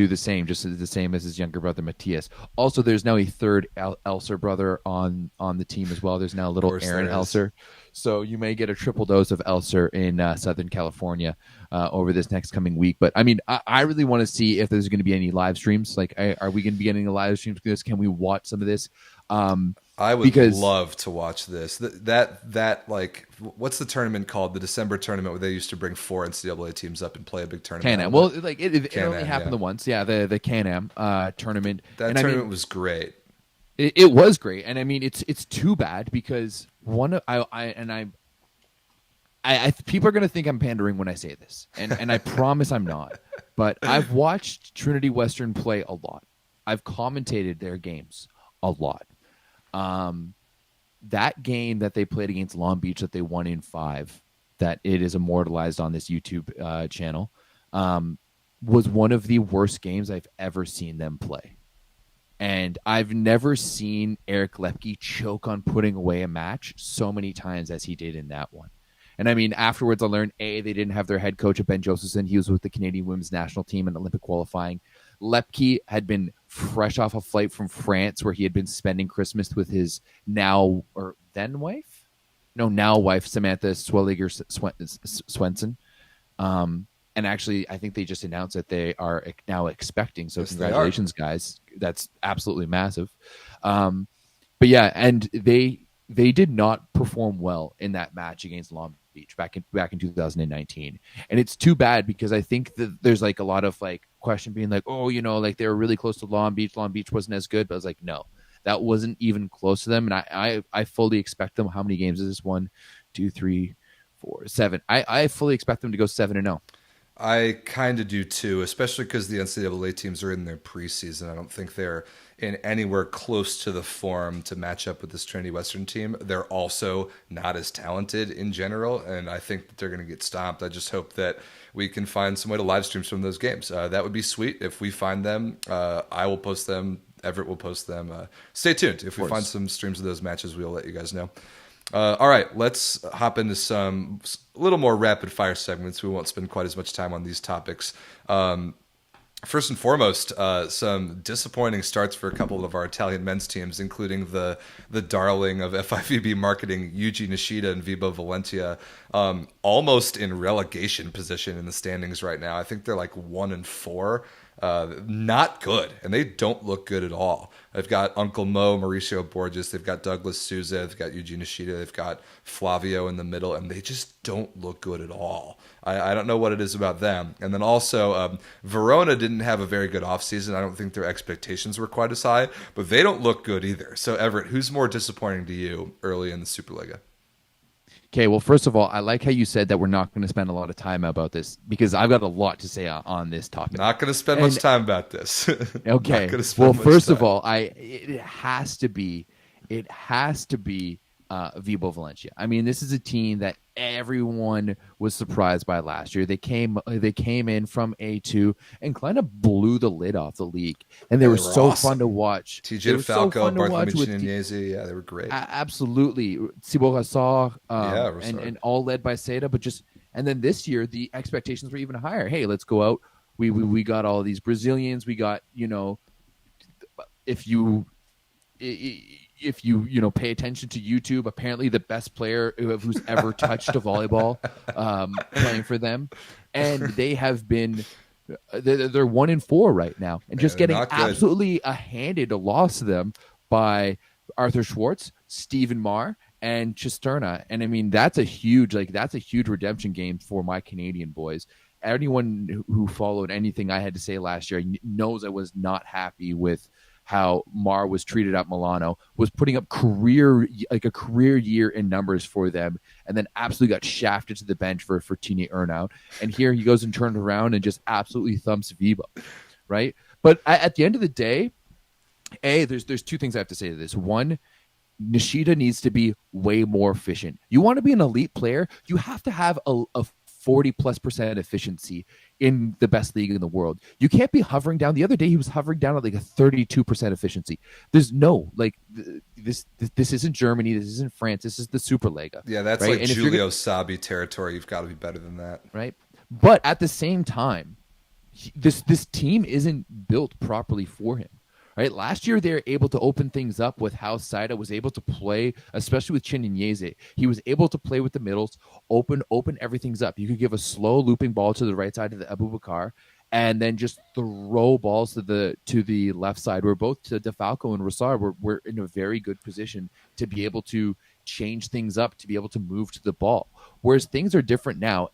the same, just the same as his younger brother Matthias. Also, there's now a third Elser brother on the team as well. There's now a little Aaron Elser. So you may get a triple dose of Elser in Southern California over this next coming week. But I mean, I really want to see if there's going to be any live streams. Like, are we going to be getting a live stream for this? Can we watch some of this? I would love to watch this. That like, what's the tournament called? The December tournament where they used to bring 4 NCAA teams up and play a big tournament. Can-Am. Well, like it only happened once. Yeah, the Can-Am tournament. That tournament was great. It was great, and I mean, it's too bad because people are going to think I'm pandering when I say this, and I promise I'm not. But I've watched Trinity Western play a lot. I've commentated their games a lot. That game that they played against Long Beach that they won in 5, that it is immortalized on this YouTube channel, was one of the worst games I've ever seen them play. And I've never seen Eric Lepke choke on putting away a match so many times as he did in that one. And I mean, afterwards I learned, they didn't have their head coach, Ben Josephson. He was with the Canadian women's national team in Olympic qualifying. Lepke had been fresh off a flight from France where he had been spending Christmas with his now wife, Samantha Swenson. And actually, I think they just announced that they are now expecting. So congratulations, guys. That's absolutely massive. But yeah, and they did not perform well in that match against Long Beach back in 2019. And it's too bad because I think that there's like a lot of like question being like, like they were really close to Long Beach. Long Beach wasn't as good. But I was like, no, that wasn't even close to them. And I fully expect them. How many games is this? 1, 2, 3, 4, 7. I fully expect them to go 7-0. I kind of do too, especially because the NCAA teams are in their preseason. I don't think they're in anywhere close to the form to match up with this Trinity Western team. They're also not as talented in general, and I think that they're going to get stomped. I just hope that we can find some way to live stream some of those games. That would be sweet. If we find them, I will post them. Everett will post them. Stay tuned. If we find some streams of those matches, we'll let you guys know. All right, let's hop into some little more rapid fire segments. We won't spend quite as much time on these topics. First and foremost, some disappointing starts for a couple of our Italian men's teams, including the darling of FIVB marketing, Yuji Nishida and Vibo Valentia, almost in relegation position in the standings right now. I think they're like 1-4. Not good, and they don't look good at all. They've got Uncle Mo, Mauricio Borges, they've got Douglas Souza, they've got Eugene Nishida, they've got Flavio in the middle, and they just don't look good at all. I don't know what it is about them. And then also, Verona didn't have a very good offseason. I don't think their expectations were quite as high, but they don't look good either. So, Everett, who's more disappointing to you early in the Superliga? Okay, well, first of all, I like how you said that we're not going to spend a lot of time about this because I've got a lot to say on this topic. Not going to spend much time about this. Okay. Well, first of all, it has to be Vibo Valencia. I mean, this is a team that everyone was surprised by last year. They came in from A2 and kind of blew the lid off the league, and they Yeah, were they were so fun to awesome. watch. TJ They were so DeFalco, fun to Bartholomew watch with Chinese, yeah, they were great. absolutely Thibaut Rassard, Yeah, and Rosard. all led by Seda, but just and then this year the expectations were even higher. Hey, let's go out. We got all these Brazilians. We got if you pay attention to YouTube, apparently the best player who's ever touched a volleyball playing for them, and they have been they're 1-4 right now, and Yeah, just they're getting not good. absolutely handed a loss to them by Arthur Schwartz, Stephen Marr, and Chisterna. And I mean that's a huge redemption game for my Canadian boys. Anyone who followed anything I had to say last year knows I was not happy with how Mar was treated at Milano, was putting up a career year in numbers for them, and then absolutely got shafted to the bench for Tini Earnout. And here he goes and turned around and just absolutely thumps Vibo, right? But at the end of the day, there's two things I have to say to this. One, Nishida needs to be way more efficient. You want to be an elite player, you have to have a 40+% efficiency in the best league in the world. You can't be hovering down. The other day he was hovering down at like a 32% efficiency. There's no like this isn't Germany, this isn't France, this is the Superlega. Yeah, that's Right? like And if Giulio Sabi territory. You've got to be better than that. right? But at the same time, this team isn't built properly for him. Right, last year they were able to open things up with how Saida was able to play, especially with Chin and Yeze. He was able to play with the middles, open everything's up. You could give a slow looping ball to the right side of the Abu Bakar, and then just throw balls to the left side. Where both to DeFalco and Rossard were in a very good position to be able to change things up, to be able to move to the ball. Whereas things are different now.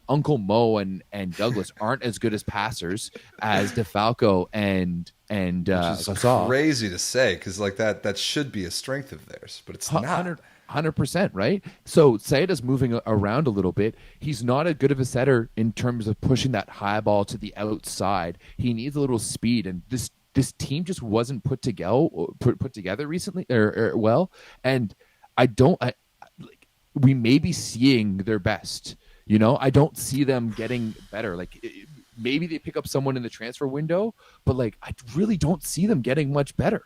Uncle Mo and Douglas aren't as good as passers as DeFalco and Which is Zaza. crazy to say because like that should be a strength of theirs, but it's not. 100%, right? So Saida's moving around a little bit. He's not as good of a setter in terms of pushing that high ball to the outside. He needs a little speed, and this team just wasn't put together recently or well. And we may be seeing their best. I don't see them getting better. Like maybe they pick up someone in the transfer window, but like I really don't see them getting much better.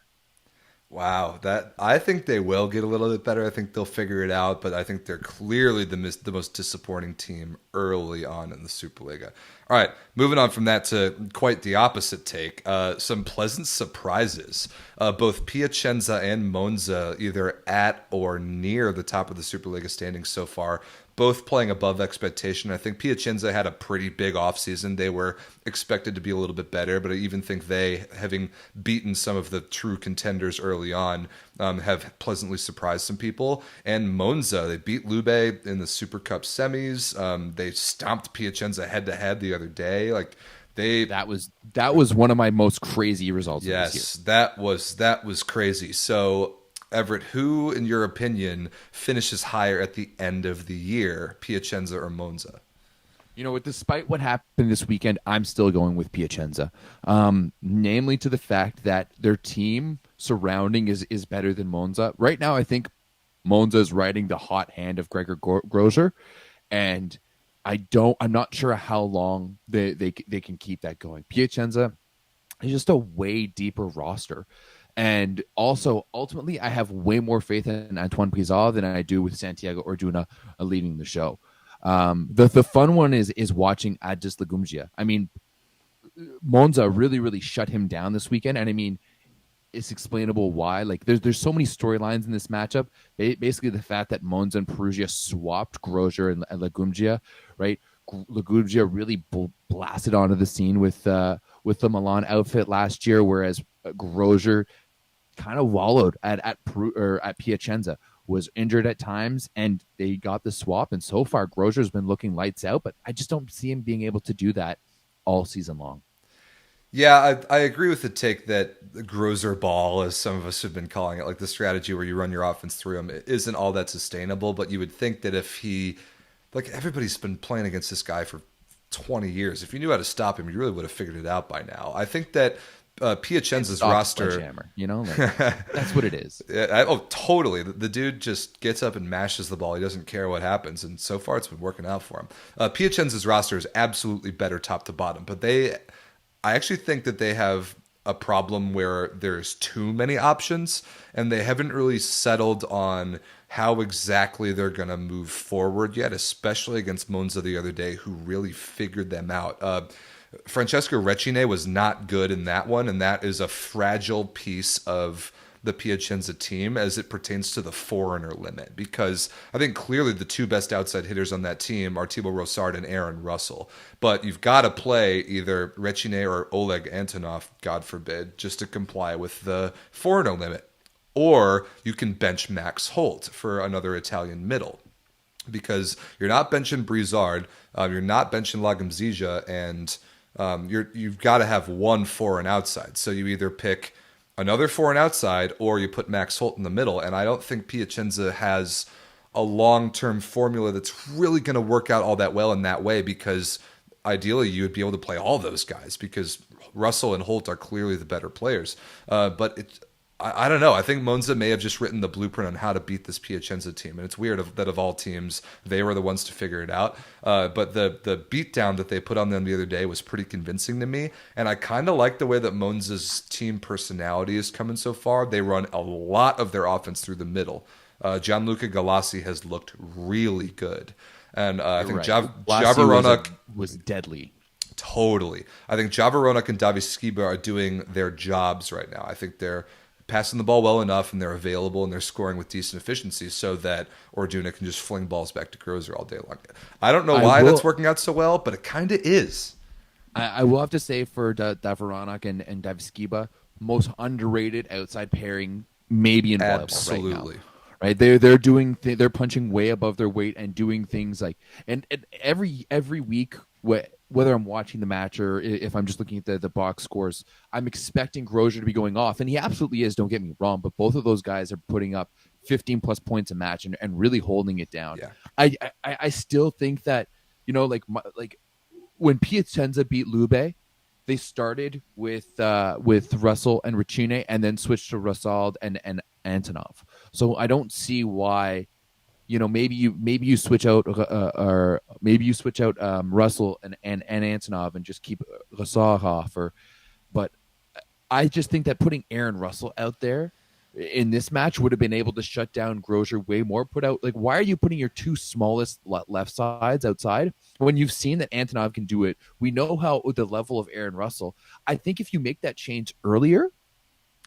Wow, that I think they will get a little bit better. I think they'll figure it out, but I think they're clearly the most disappointing team early on in the Superliga. All right, moving on from that to quite the opposite take. Some pleasant surprises. Both Piacenza and Monza either at or near the top of the Superliga standings so far, both playing above expectation. I think Piacenza had a pretty big offseason. They were expected to be a little bit better, but I even think they, having beaten some of the true contenders early on, have pleasantly surprised some people. And Monza, they beat Lube in the Super Cup semis. They stomped Piacenza head-to-head the other day. Like that was one of my most crazy results. Yes, of this year. that was crazy. So Everett, who, in your opinion, finishes higher at the end of the year, Piacenza or Monza? Despite what happened this weekend, I'm still going with Piacenza. Namely to the fact that their team surrounding is better than Monza. Right now, I think Monza is riding the hot hand of Gregor Grozer, and I'm not sure how long they can keep that going. Piacenza is just a way deeper roster. And also, ultimately, I have way more faith in Antoine Pizarro than I do with Santiago Orduna leading the show. The fun one is watching Adis Lagumgia. I mean, Monza really, really shut him down this weekend. And I mean, it's explainable why. Like, there's so many storylines in this matchup. Basically, the fact that Monza and Perugia swapped Grozier and Lagumgia, right? Lagumgia really blasted onto the scene with the Milan outfit last year, whereas Grozier kind of wallowed at Piacenza, was injured at times, and they got the swap. And so far, Grozier's been looking lights out, but I just don't see him being able to do that all season long. Yeah, I agree with the take that the Grozer ball, as some of us have been calling it, like the strategy where you run your offense through him, isn't all that sustainable. But you would think that if everybody's been playing against this guy for 20 years. If you knew how to stop him, you really would have figured it out by now. I think that Piacenza's Stop roster. sledgehammer, like that's what it is. Oh, totally. The dude just gets up and mashes the ball. He doesn't care what happens, and so far it's been working out for him. Piacenza's roster is absolutely better top to bottom, but I actually think that they have a problem where there's too many options, and they haven't really settled on how exactly they're going to move forward yet, especially against Monza the other day, who really figured them out. Francesco Recine was not good in that one, and that is a fragile piece of the Piacenza team as it pertains to the foreigner limit, because I think clearly the two best outside hitters on that team are Thibaut Rossard and Aaron Russell. But you've got to play either Recine or Oleg Antonov, God forbid, just to comply with the foreigner limit. Or you can bench Max Holt for another Italian middle, because you're not benching Brizard, you're not benching Lagumzija, and you've got to have one foreign outside. So you either pick another foreign outside or you put Max Holt in the middle. And I don't think Piacenza has a long-term formula that's really going to work out all that well in that way, because ideally you would be able to play all those guys, because Russell and Holt are clearly the better players. But I don't know. I think Monza may have just written the blueprint on how to beat this Piacenza team. And it's weird that of all teams, they were the ones to figure it out. But the beatdown that they put on them the other day was pretty convincing to me. And I kind of like the way that Monza's team personality is coming so far. They run a lot of their offense through the middle. Gianluca Galassi has looked really good. And I think Javorona was deadly. Totally. I think Javorona and Davi Skiba are doing their jobs right now. I think they're passing the ball well enough, and they're available, and they're scoring with decent efficiency, so that Orduna can just fling balls back to Grozer all day long. I don't know why that's working out so well, but it kind of is. I will have to say for Davoranak and Davskiba, most underrated outside pairing maybe in volleyball Absolutely. Right? They're punching way above their weight and doing things like and every week, whether I'm watching the match or if I'm just looking at the box scores, I'm expecting Grozier to be going off, and he absolutely is. Don't get me wrong, but both of those guys are putting up 15 plus points a match and really holding it down. Yeah. I still think that like when Piacenza beat Lube, they started with Russell and Recine and then switched to Rosald and Antonov. So I don't see why. Maybe you switch out Russell and Antonov and just keep Rosard off. But I just think that putting Aaron Russell out there in this match would have been able to shut down Grozier way more. Why are you putting your two smallest left sides outside when you've seen that Antonov can do it? We know how the level of Aaron Russell. I think if you make that change earlier,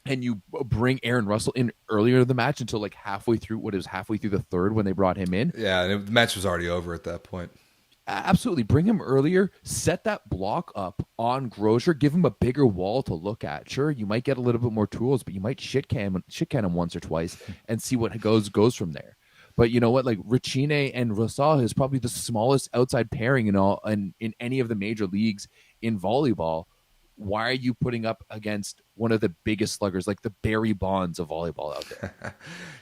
and you bring Aaron Russell in earlier in the match until like halfway through the third when they brought him in. Yeah, and the match was already over at that point. Absolutely. Bring him earlier, set that block up on Grozier, give him a bigger wall to look at. Sure, you might get a little bit more tools, but you might shit can him once or twice and see what goes from there. But you know what? Like Recine and Rosal is probably the smallest outside pairing in any of the major leagues in volleyball. Why are you putting up against one of the biggest sluggers, like the Barry Bonds of volleyball out there?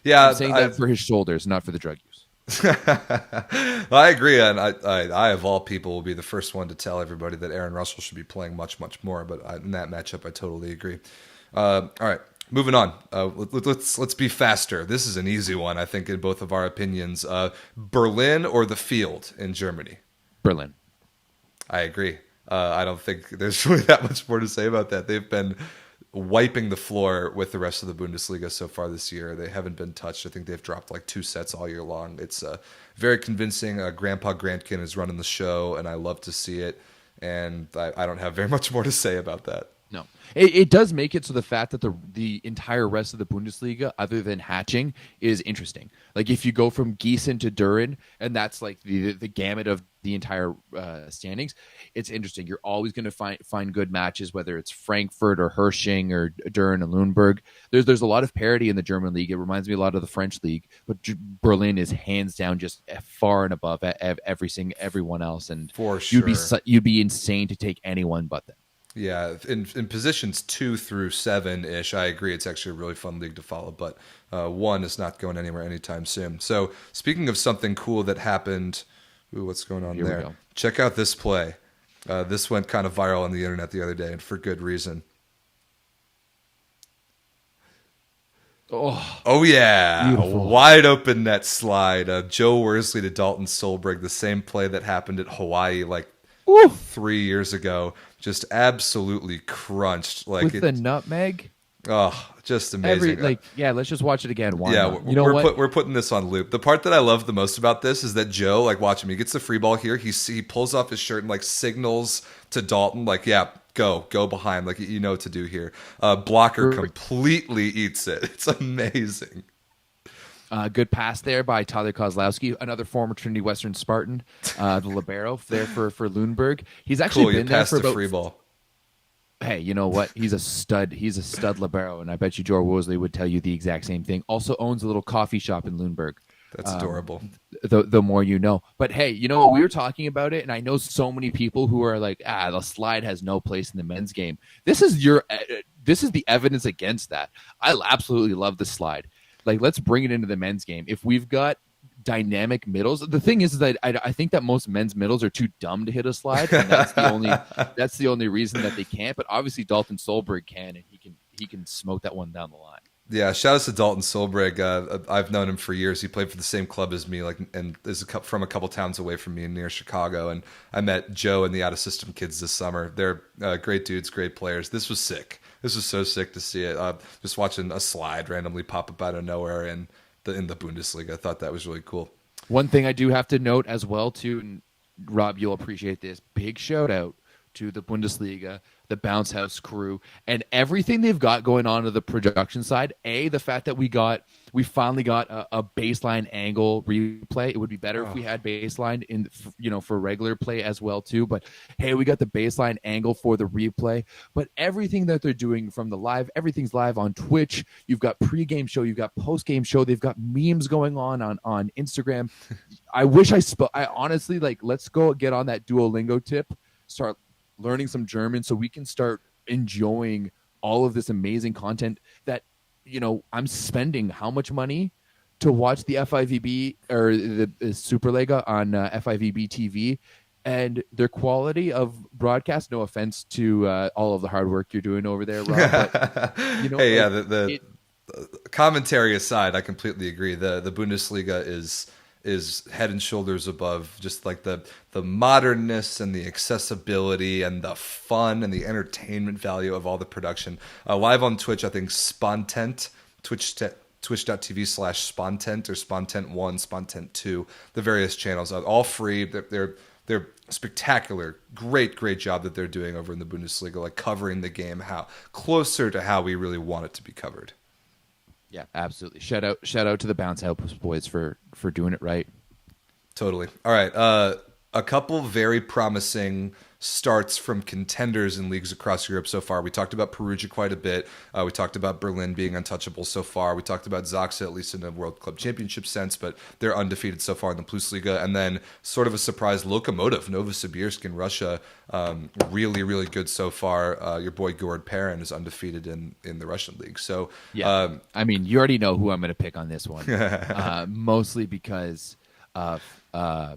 Yeah, I'm saying that for his shoulders, not for the drug use. I agree, and I of all people will be the first one to tell everybody that Aaron Russell should be playing much, much more. But in that matchup, I totally agree. All right, moving on. Let's be faster. This is an easy one, I think, in both of our opinions. Berlin or the field in Germany? Berlin. I agree. I don't think there's really that much more to say about that. They've been wiping the floor with the rest of the Bundesliga so far this year. They haven't been touched. I think they've dropped like 2 sets all year long. It's very convincing. Grandpa Grantkin is running the show, and I love to see it. And I don't have very much more to say about that. No, it does make it so the fact that the entire rest of the Bundesliga, other than Hatching, is interesting. Like if you go from Gießen to Düren, and that's like the gamut of the entire standings, it's interesting. You're always going to find good matches, whether it's Frankfurt or Hersching or Düren and Lüneburg. There's a lot of parity in the German league. It reminds me a lot of the French league, but Berlin is hands down just far and above everyone else. And for sure, you'd be insane to take anyone but them. Yeah, in positions 2 through 7-ish, I agree. It's actually a really fun league to follow, but 1 is not going anywhere anytime soon. So speaking of something cool that happened, what's going on there? Check out this play. This went kind of viral on the internet the other day, and for good reason. Oh, Oh yeah, a beautiful. wide open net slide. Joe Worsley to Dalton Solberg, the same play that happened at Hawaii like Woo! 3 years ago. Just absolutely crunched. Like With the it. nutmeg. Oh, just amazing. Yeah, let's just watch it again. Why Yeah, not? You know what? we're putting this on loop. The part that I love the most about this is that Joe, like, watch him. He gets the free ball here. He pulls off his shirt and like signals to Dalton, like, yeah, go behind, like you know what to do here. Blocker Gr- completely eats it. It's amazing. Good pass there by Tyler Kozlowski, another former Trinity Western Spartan, the libero there for Lundberg. He's actually Cool, you been there passed for the about. free ball. Hey, you know what? He's a stud. He's a stud libero, and I bet you George Worsley would tell you the exact same thing. Also owns a little coffee shop in Lundberg. That's adorable. The more you know. But hey, you know what? We were talking about it, and I know so many people who are like, the slide has no place in the men's game. This is the evidence against that. I absolutely love the slide. Like, let's bring it into the men's game. If we've got dynamic middles, the thing is that I think that most men's middles are too dumb to hit a slide, and that's the only reason that they can't. But obviously, Dalton Solberg can, and he can smoke that one down the line. Yeah, shout out to Dalton Solberg. I've known him for years. He played for the same club as me, like, and is from a couple towns away from me near Chicago. And I met Joe and the out of system kids this summer. They're great dudes, great players. This was sick. This was so sick to see it. Just watching a slide randomly pop up out of nowhere in the Bundesliga. I thought that was really cool. One thing I do have to note as well, too, and Rob, you'll appreciate this. Big shout out to the Bundesliga, the Bounce House crew, and everything they've got going on to the production side. The fact that we finally got a baseline angle replay. It would be better if we had baseline for regular play as well too. But hey, we got the baseline angle for the replay. But everything that they're doing from the live, everything's live on Twitch. You've got pregame show, you've got postgame show. They've got memes going on Instagram. I wish I honestly, like, let's go get on that Duolingo tip. Start learning some German so we can start enjoying all of this amazing content that, I'm spending how much money to watch the FIVB or the Superliga on FIVB TV, and their quality of broadcast, no offense to all of the hard work you're doing over there, Rob, but, Hey, yeah, the commentary aside, I completely agree. The Bundesliga is head and shoulders above just like the modernness and the accessibility and the fun and the entertainment value of all the production. Live on Twitch, I think Spontent, twitch.tv/Spontent or Spontent1, Spontent2, the various channels, are all free. They're spectacular. Great job that they're doing over in the Bundesliga, like covering the game closer to how we really want it to be covered. Yeah, absolutely. Shout out to the Bounce House boys for doing it right. Totally. All right. A couple very promising starts from contenders in leagues across Europe so far. We talked about Perugia quite a bit. We talked about Berlin being untouchable so far. We talked about Zaxa, at least in a World Club Championship sense, but they're undefeated so far in the Plusliga. And then sort of a surprise, Lokomotiv, Novosibirsk in Russia, really good so far. Your boy Gord Perrin is undefeated in the Russian league. So yeah, I mean, you already know who I'm going to pick on this one, mostly because of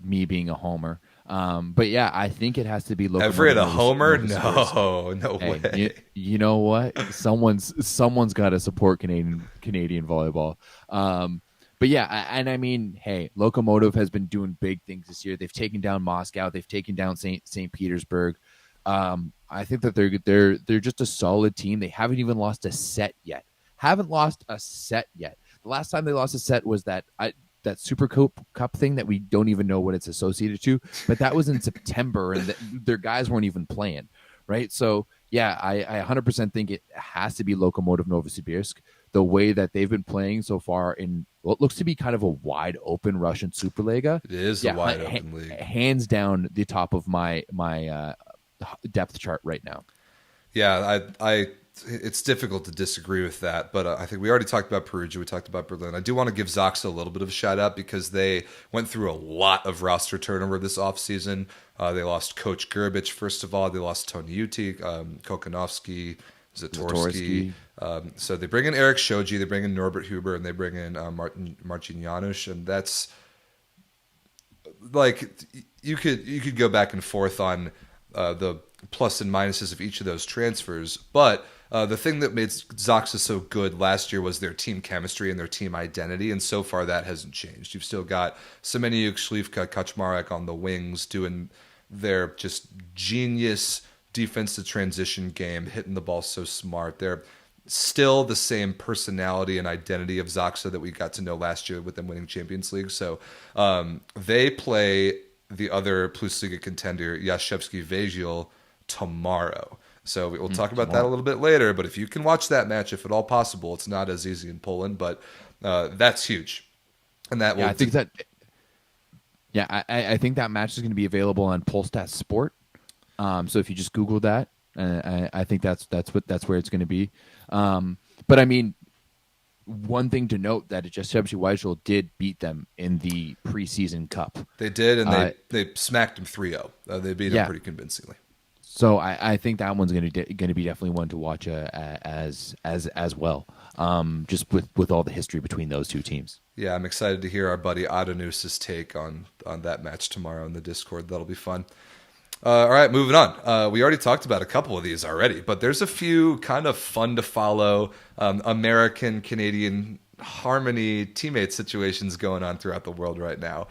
me being a homer. But yeah, I think it has to be Lokomotiv. Everett a homer? No way. You know what? Someone's got to support Canadian volleyball. But yeah, and I mean, hey, Lokomotiv has been doing big things this year. They've taken down Moscow. They've taken down St. Petersburg. I think that they're just a solid team. They haven't even lost a set yet. The last time they lost a set was that Super Cup thing that we don't even know what it's associated to, but that was in September, and their guys weren't even playing, right? So yeah, I 100% think it has to be Lokomotiv Novosibirsk. The way that they've been playing so far in what looks to be kind of a wide open Russian Superliga. It is a wide open league. Hands down the top of my depth chart right now. Yeah, I it's difficult to disagree with that, but I think we already talked about Perugia, we talked about Berlin. I do want to give Zaxa a little bit of a shout out because they went through a lot of roster turnover this offseason. They lost Coach Gerbich, first of all. They lost Tony Uti, Kokanovsky, Zatorsky. So they bring in Eric Shoji, they bring in Norbert Huber, and they bring in Marcin Janusz, and that's like you could go back and forth on the plus and minuses of each of those transfers, but The thing that made Zaxa so good last year was their team chemistry and their team identity, and so far that hasn't changed. You've still got Semeniuk, Schlivka, Kaczmarek on the wings doing their just genius defense to transition game, hitting the ball so smart. They're still the same personality and identity of Zaxa that we got to know last year with them winning Champions League. So they play the other Plus Liga contender, Jastrzębski Węgiel, tomorrow. So we'll talk about that a little bit later. But if you can watch that match, if at all possible, it's not as easy in Poland, but that's huge. And that will. I think that. Yeah, I think that match is going to be available on Polstat Sport. So if you just Google that, I think that's where it's going to be. But I mean, one thing to note that Jastrzębski Węgiel did beat them in the preseason cup. They did, and they smacked them 3-0. They beat them pretty convincingly. So I think that one's going to be definitely one to watch as well. Just with all the history between those two teams. Yeah, I'm excited to hear our buddy Adanus's take on that match tomorrow in the Discord. That'll be fun. All right, moving on. We already talked about a couple of these already, but there's a few kind of fun to follow American-Canadian harmony teammate situations going on throughout the world right now.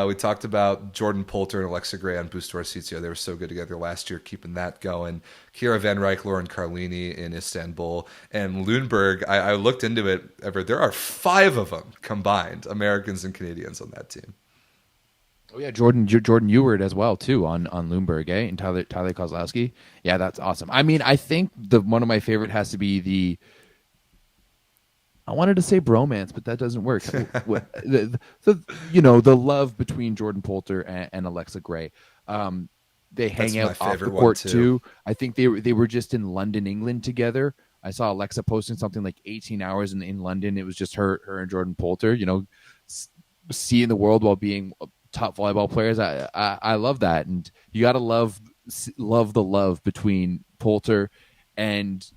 We talked about Jordan Poulter and Alexa Gray on Busto Arsizio. They were so good together last year, keeping that going. Kira Van Rijk, Lauren Carlini in Istanbul. And Lundberg, I looked into it. There are 5 of them combined, Americans and Canadians on that team. Oh yeah, Jordan Ewart as well too on Lundberg, and Tyler Kozlowski. Yeah, that's awesome. I mean, I think one of my favorite has to be I wanted to say bromance, but that doesn't work. the love between Jordan Poulter and Alexa Gray. They hang out off the court too. I think they were just in London, England together. I saw Alexa posting something like 18 hours in London. It was just her and Jordan Poulter. Seeing the world while being top volleyball players. I love that, and you got to love the love between Poulter and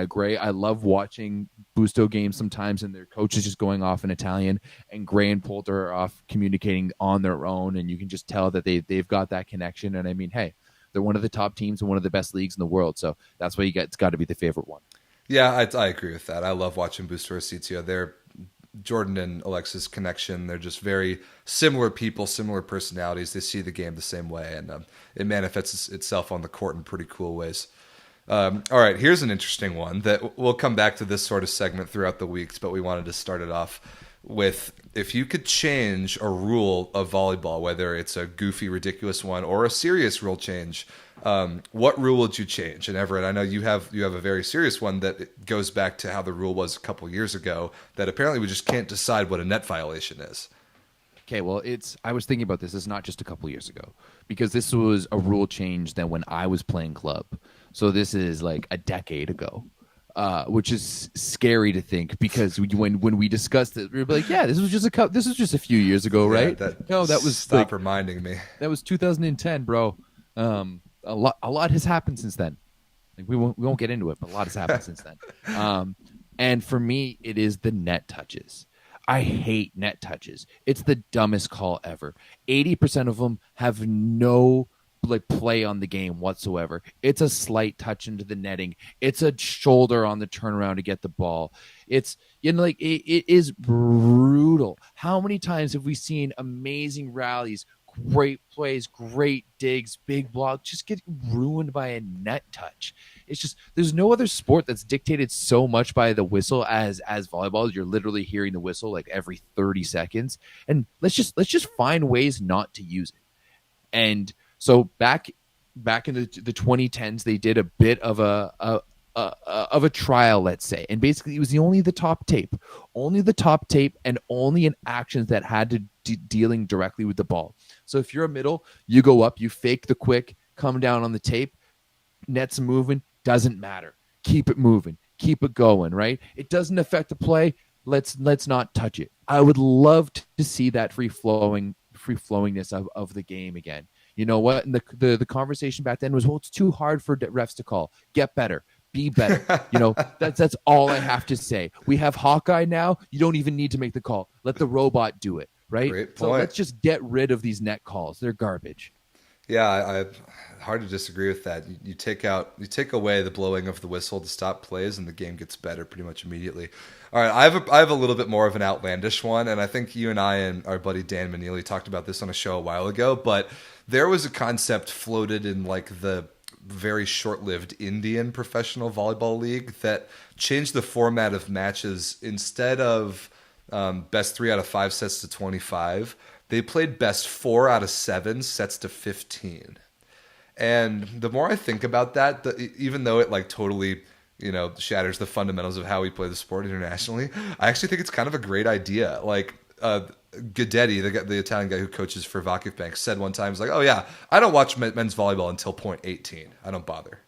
Gray. I love watching Busto games sometimes, and their coach is just going off in Italian, and Gray and Poulter are off communicating on their own, and you can just tell that they've got that connection. And I mean, hey, they're one of the top teams and one of the best leagues in the world, so that's why it's got to be the favorite one. Yeah, I agree with that. I love watching Busto Arsizio. They're Jordan and Alexa's connection. They're just very similar people, similar personalities. They see the game the same way, and it manifests itself on the court in pretty cool ways. All right, here's an interesting one that we'll come back to this sort of segment throughout the weeks, but we wanted to start it off with, if you could change a rule of volleyball, whether it's a goofy, ridiculous one or a serious rule change, what rule would you change? And Everett, I know you have a very serious one that goes back to how the rule was a couple years ago, that apparently we just can't decide what a net violation is. Okay, well, I was thinking about this. It's not just a couple years ago, because this was a rule change that when I was playing club. So this is like a decade ago, which is scary to think, because when we discussed it, we were like, yeah, this was just a few years ago, right? Yeah, that was stop reminding me. That was 2010, bro. A lot has happened since then. Like we won't get into it, but a lot has happened since then. And for me, it is the net touches. I hate net touches. It's the dumbest call ever. 80% of them have no play on the game whatsoever. It's a slight touch into the netting. It's a shoulder on the turnaround to get the ball. It's it is brutal. How many times have we seen amazing rallies, great plays, great digs, big block just get ruined by a net touch? It's just, there's no other sport that's dictated so much by the whistle as volleyball. You're literally hearing the whistle like every 30 seconds. And let's just find ways not to use it. And so back in the 2010s, they did a bit of a trial, let's say, and basically it was only the top tape, and only in actions that had to dealing directly with the ball. So if you're a middle, you go up, you fake the quick, come down on the tape, net's moving, doesn't matter. Keep it moving, keep it going, right? It doesn't affect the play. Let's not touch it. I would love to see that free flowingness of the game again. You know what? And the conversation back then was, well, it's too hard for refs to call. Get better. Be better. That's all I have to say. We have Hawkeye now. You don't even need to make the call. Let the robot do it, right? Great point. So let's just get rid of these net calls. They're garbage. Yeah, hard to disagree with that. You take away the blowing of the whistle to stop plays, and the game gets better pretty much immediately. All right, I have a little bit more of an outlandish one, and I think you and I and our buddy Dan Manili talked about this on a show a while ago. But there was a concept floated in like the very short-lived Indian professional volleyball league that changed the format of matches. Instead of best 3 out of 5 sets to 25, they played best 4 out of 7 sets to 15. And the more I think about that, even though it like totally, shatters the fundamentals of how we play the sport internationally, I actually think it's kind of a great idea. Like Guidetti, the Italian guy who coaches for Vakif Bank, said one time, he's like, "Oh yeah, I don't watch men's volleyball until point 18. I don't bother."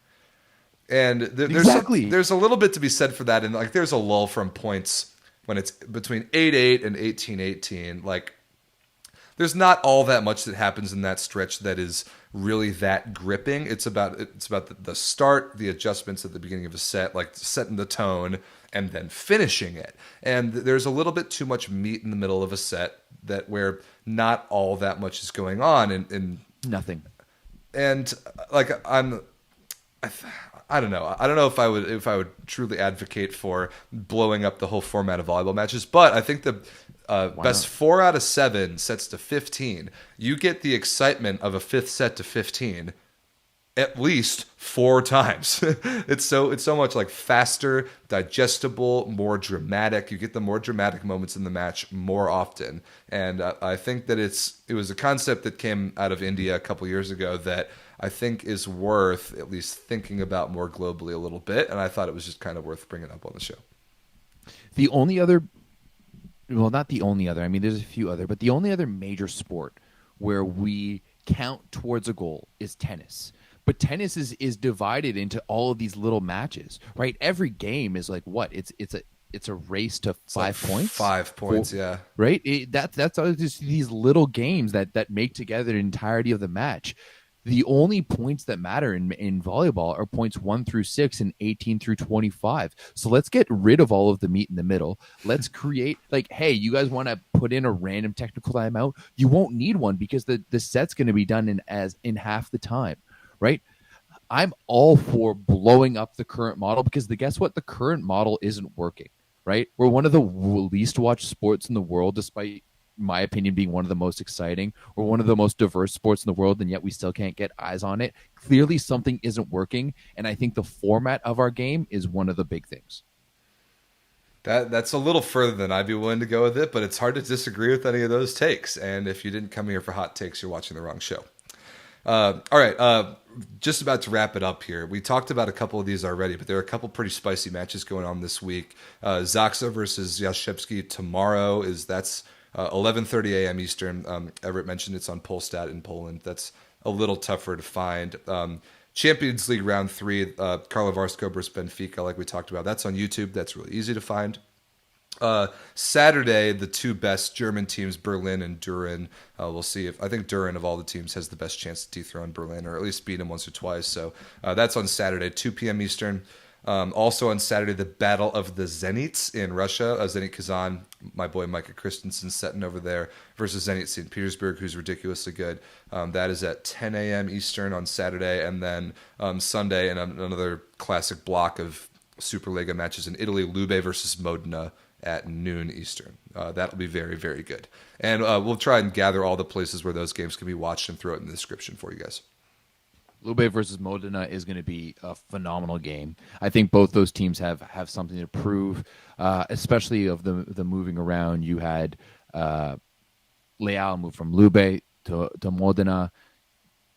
And Exactly. there's a little bit to be said for that. And like, there's a lull from points when it's between 8-8 and 18-18. Like, there's not all that much that happens in that stretch that is really that gripping. It's about the start, the adjustments at the beginning of a set, like setting the tone and then finishing it. And there's a little bit too much meat in the middle of a set that where not all that much is going on. Nothing. And like I don't know. I don't know if I would truly advocate for blowing up the whole format of volleyball matches, but I think the best not? 4 out of 7 sets to 15, you get the excitement of a fifth set to 15 at least 4 times. It's so much like faster, digestible, more dramatic. You get the more dramatic moments in the match more often, and I think that it was a concept that came out of India a couple years ago that I think is worth at least thinking about more globally a little bit, and I thought it was just kind of worth bringing up on the show. The only other, well, not the only other. I mean, there's a few other, but the only other major sport where we count towards a goal is tennis. But tennis is divided into all of these little matches, right? Every game is like what? It's a race to It's like 5 points. 5 points, yeah. Right? That's all just these little games that make together the entirety of the match. The only points that matter in volleyball are points 1 through 6 and 18 through 25. So let's get rid of all of the meat in the middle. Let's create like, hey, you guys want to put in a random technical timeout? You won't need one because the set's going to be done in half the time, right? I'm all for blowing up the current model because guess what? The current model isn't working, right? We're one of the least watched sports in the world, despite my opinion being one of the most exciting. We're one of the most diverse sports in the world, and yet we still can't get eyes on it. Clearly something isn't working, and I think the format of our game is one of the big things. That's a little further than I'd be willing to go with it, but it's hard to disagree with any of those takes. And if you didn't come here for hot takes, you're watching the wrong show. All right, just about to wrap it up here. We talked about a couple of these already, but there are a couple pretty spicy matches going on this week. Zaksa versus Jaszczewski tomorrow that's 11:30 a.m. Eastern. Everett mentioned it's on Polstat in Poland. That's a little tougher to find. Champions League round 3, Karlovarsko versus Benfica, like we talked about. That's on YouTube. That's really easy to find. Saturday, the two best German teams, Berlin and Düren. We'll see I think Düren of all the teams has the best chance to dethrone Berlin, or at least beat them once or twice. So that's on Saturday, 2 p.m. Eastern. Also on Saturday, the Battle of the Zenits in Russia. Zenit Kazan, my boy Micah Christensen setting over there, versus Zenit St. Petersburg, who's ridiculously good. That is at 10 a.m. Eastern on Saturday. And then Sunday, and another classic block of Superliga matches in Italy, Lube versus Modena at noon Eastern. That'll be very, very good. And we'll try and gather all the places where those games can be watched and throw it in the description for you guys. Lube versus Modena is going to be a phenomenal game. I think both those teams have something to prove, especially of the moving around. You had Leal move from Lube to Modena.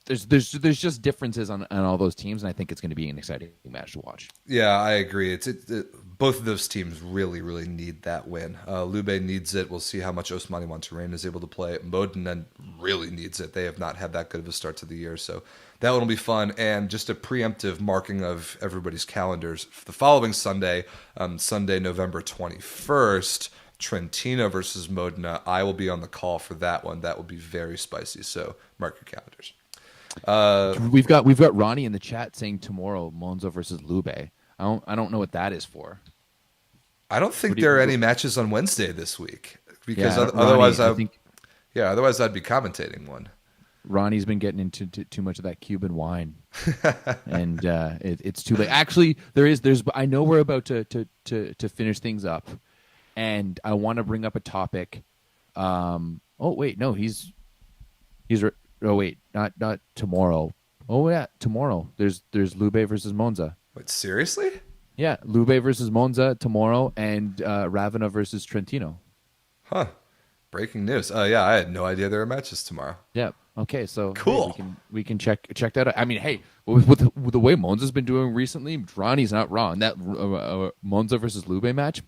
There's just differences on all those teams, and I think it's going to be an exciting match to watch. Yeah, I agree. Both of those teams really, really need that win. Lube needs it. We'll see how much Osmani Monterrey is able to play. Modena really needs it. They have not had that good of a start to the year, so that one will be fun. And just a preemptive marking of everybody's calendars. The following Sunday, Sunday, November 21st, Trentino versus Modena. I will be on the call for that one. That will be very spicy, so mark your calendars. We've got Ronnie in the chat saying tomorrow Monza versus Lube. I don't know what that is for. I don't think there are any matches on Wednesday this week because Yeah, otherwise Ronnie, I think otherwise I'd be commentating one. Ronnie's been getting into too much of that Cuban wine, and it's too late. Actually, there's. I know we're about to finish things up, and I want to bring up a topic. Oh wait, no, oh wait, not tomorrow. Oh yeah, tomorrow. There's Lube versus Monza. Wait, seriously? Yeah, Lube versus Monza tomorrow, and Ravenna versus Trentino. Huh. Breaking news. Yeah, I had no idea there were matches tomorrow. Yeah. Okay, so Cool. hey, we can check that out. I mean, hey, with the way Monza's been doing recently, Ronnie's not wrong. That Monza versus Lube match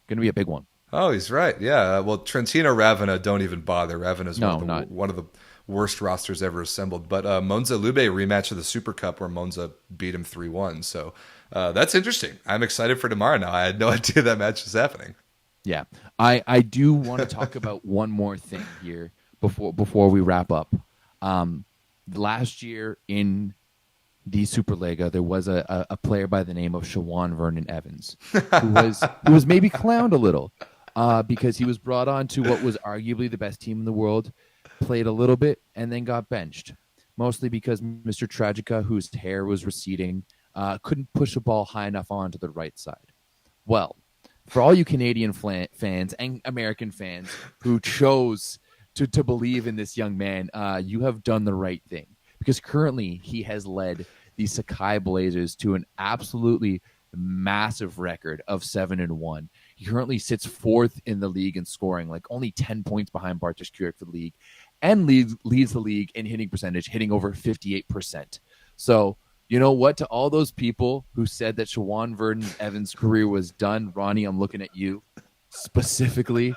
going to be a big one. Oh, he's right. Yeah. Well, Trentino Ravenna don't even bother. Ravenna's one of the worst rosters ever assembled. But Monza Lube rematch of the Super Cup where Monza beat him 3-1. So that's interesting. I'm excited for tomorrow now. I had no idea that match was happening. Yeah. I do want to talk about one more thing here before we wrap up. Last year in the Superliga, there was a player by the name of Shawan Vernon Evans who was maybe clowned a little because he was brought on to what was arguably the best team in the world, played a little bit, and then got benched, mostly because Mr. Tragica, whose hair was receding, couldn't push a ball high enough onto the right side. Well, for all you Canadian fans and American fans who chose to believe in this young man, you have done the right thing, because currently he has led the Sakai Blazers to an absolutely massive record of 7-1. He currently sits fourth in the league in scoring, like only 10 points behind Bartosz Kurek for the league, and leads the league in hitting percentage, hitting over 58%. So, you know what? To all those people who said that Shawan Vernon Evans' career was done, Ronnie, I'm looking at you specifically.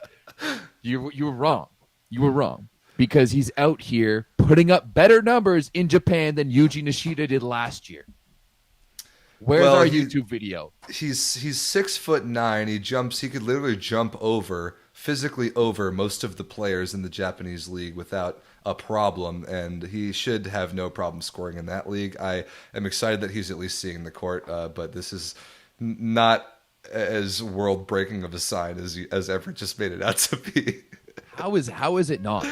You were wrong. You were wrong, because he's out here putting up better numbers in Japan than Yuji Nishida did last year. Where's our YouTube video? He's 6'9". He could literally jump physically over most of the players in the Japanese league without a problem, and he should have no problem scoring in that league. I am excited that he's at least seeing the court, but this is not as world breaking of a sign as Everett just made it out to be. How is it not?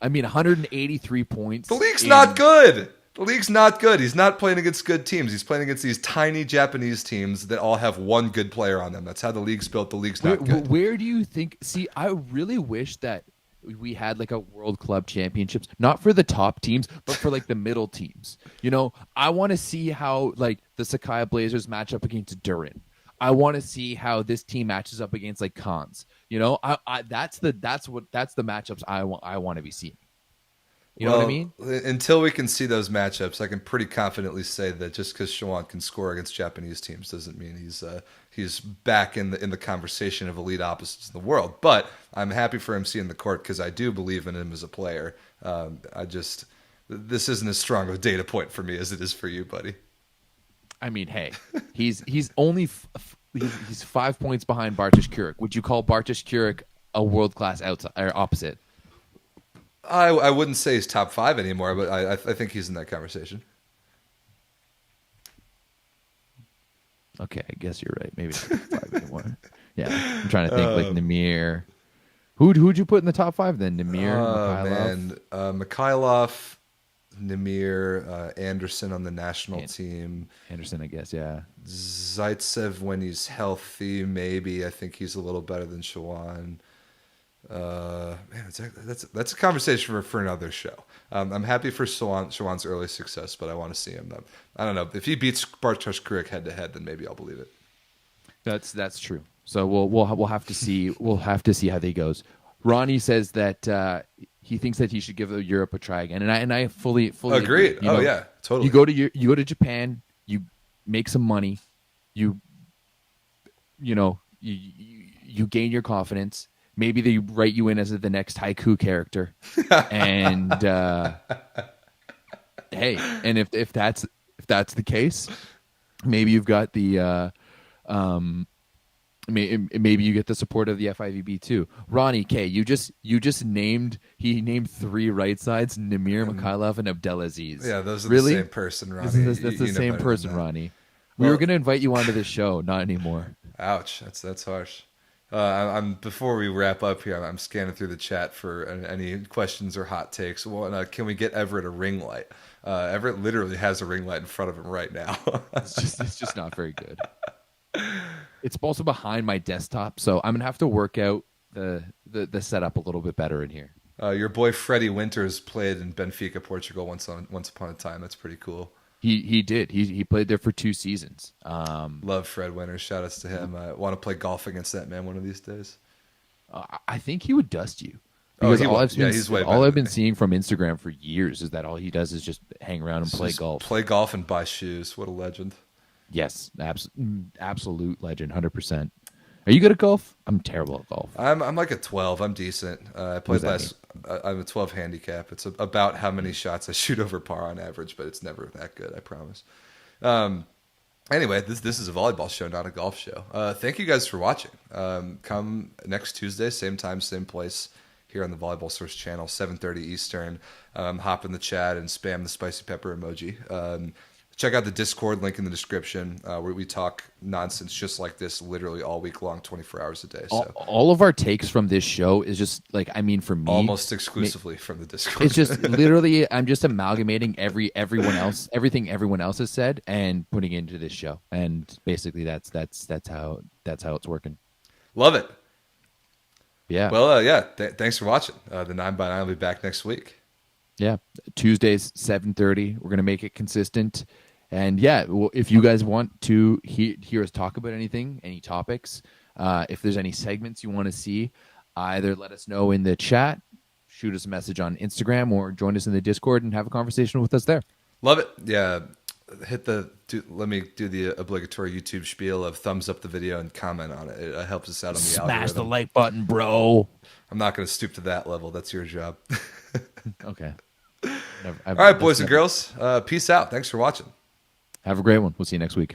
I mean, 183 points. The league's not good. The league's not good. He's not playing against good teams. He's playing against these tiny Japanese teams that all have one good player on them. That's how the league's built. The league's not good. Where do you think? See, I really wish that we had like a World Club Championships, not for the top teams, but for like the middle teams. You know, I want to see how like the Sakai Blazers match up against Durin. I want to see how this team matches up against like Cons. You know, that's the matchups I want to be seeing. You know what I mean? Until we can see those matchups, I can pretty confidently say that just because Shawan can score against Japanese teams doesn't mean he's back in the conversation of elite opposites in the world. But I'm happy for him seeing the court, because I do believe in him as a player. This isn't as strong of a data point for me as it is for you, buddy. I mean, hey, he's only he's 5 points behind Bartosz Kurek. Would you call Bartosz Kurek a world class outside or opposite? I wouldn't say he's top 5 anymore, but I think he's in that conversation. Okay, I guess you're right. Maybe not top 5 anymore. Yeah, I'm trying to think like Namir. Who'd you put in the top 5 then? Namir, Mikhailov? Man, Mikhailov, Namir, Anderson on the national team. Anderson, I guess, yeah. Zaitsev when he's healthy, maybe. I think he's a little better than Shawan. Man, that's a conversation for another show. I'm happy for Shawan's early success, but I want to see him. I don't know if he beats Bartosz Kurek head to head, then maybe I'll believe it. That's true. So we'll have to see. We'll have to see how that goes. Ronnie says that he thinks that he should give Europe a try again, and I fully agree. You know, yeah, totally. You go to Japan, you make some money, you gain your confidence. Maybe they write you in as the next Haiku character, and hey, and if that's the case, maybe you've got the maybe you get the support of the FIVB too. Ronnie K, you just named 3 right sides: Namir, Mikhailov, and Abdelaziz. Yeah, those are really the same person, Ronnie. That's the same person, Ronnie. We were going to invite you onto this show, not anymore. Ouch, that's harsh. I'm before we wrap up here. I'm scanning through the chat for any questions or hot takes. Well, can we get Everett a ring light? Everett literally has a ring light in front of him right now. It's just not very good. It's also behind my desktop, so I'm gonna have to work out the setup a little bit better in here. Your boy Freddie Winters played in Benfica, Portugal once upon a time. That's pretty cool. He did. He played there for 2 seasons. Love Fred Winters. Shout outs to him. I want to play golf against that man one of these days. I think he would dust you. Oh, Because he will. Yeah, seen, he's way all better I've than been me. seeing from Instagram for years is that all he does is just hang around and play Just golf. Play golf and buy shoes. What a legend. Yes, absolute legend, 100%. Are you good at golf? I'm terrible at golf. I'm like a 12. I'm decent. I played does that last. I'm a 12 handicap. It's about how many shots I shoot over par on average, but it's never that good. I promise. Anyway, this is a volleyball show, not a golf show. Thank you guys for watching. Come next Tuesday, same time, same place, here on the Volleyball Source channel, 7:30 Eastern. Hop in the chat and spam the spicy pepper emoji. Check out the Discord link in the description, where we talk nonsense just like this literally all week long, 24 hours a day. So All of our takes from this show is just like, I mean, for me, almost exclusively from the Discord. it's just literally I'm just amalgamating everything everyone else has said and putting it into this show, and basically that's how it's working. Love it. Yeah. Well, thanks for watching. The 9x9 will be back next week. Yeah, Tuesdays 7:30. We're gonna make it consistent, and yeah, well, if you guys want to hear us talk about anything, any topics, if there's any segments you want to see, either let us know in the chat, shoot us a message on Instagram, or join us in the Discord and have a conversation with us there. Love it. Yeah, let me do the obligatory YouTube spiel of thumbs up the video and comment on it. It helps us out on the Smash algorithm. the like button, bro. I'm not going to stoop to that level. That's your job. Okay. All right, boys and girls. Peace out. Thanks for watching. Have a great one. We'll see you next week.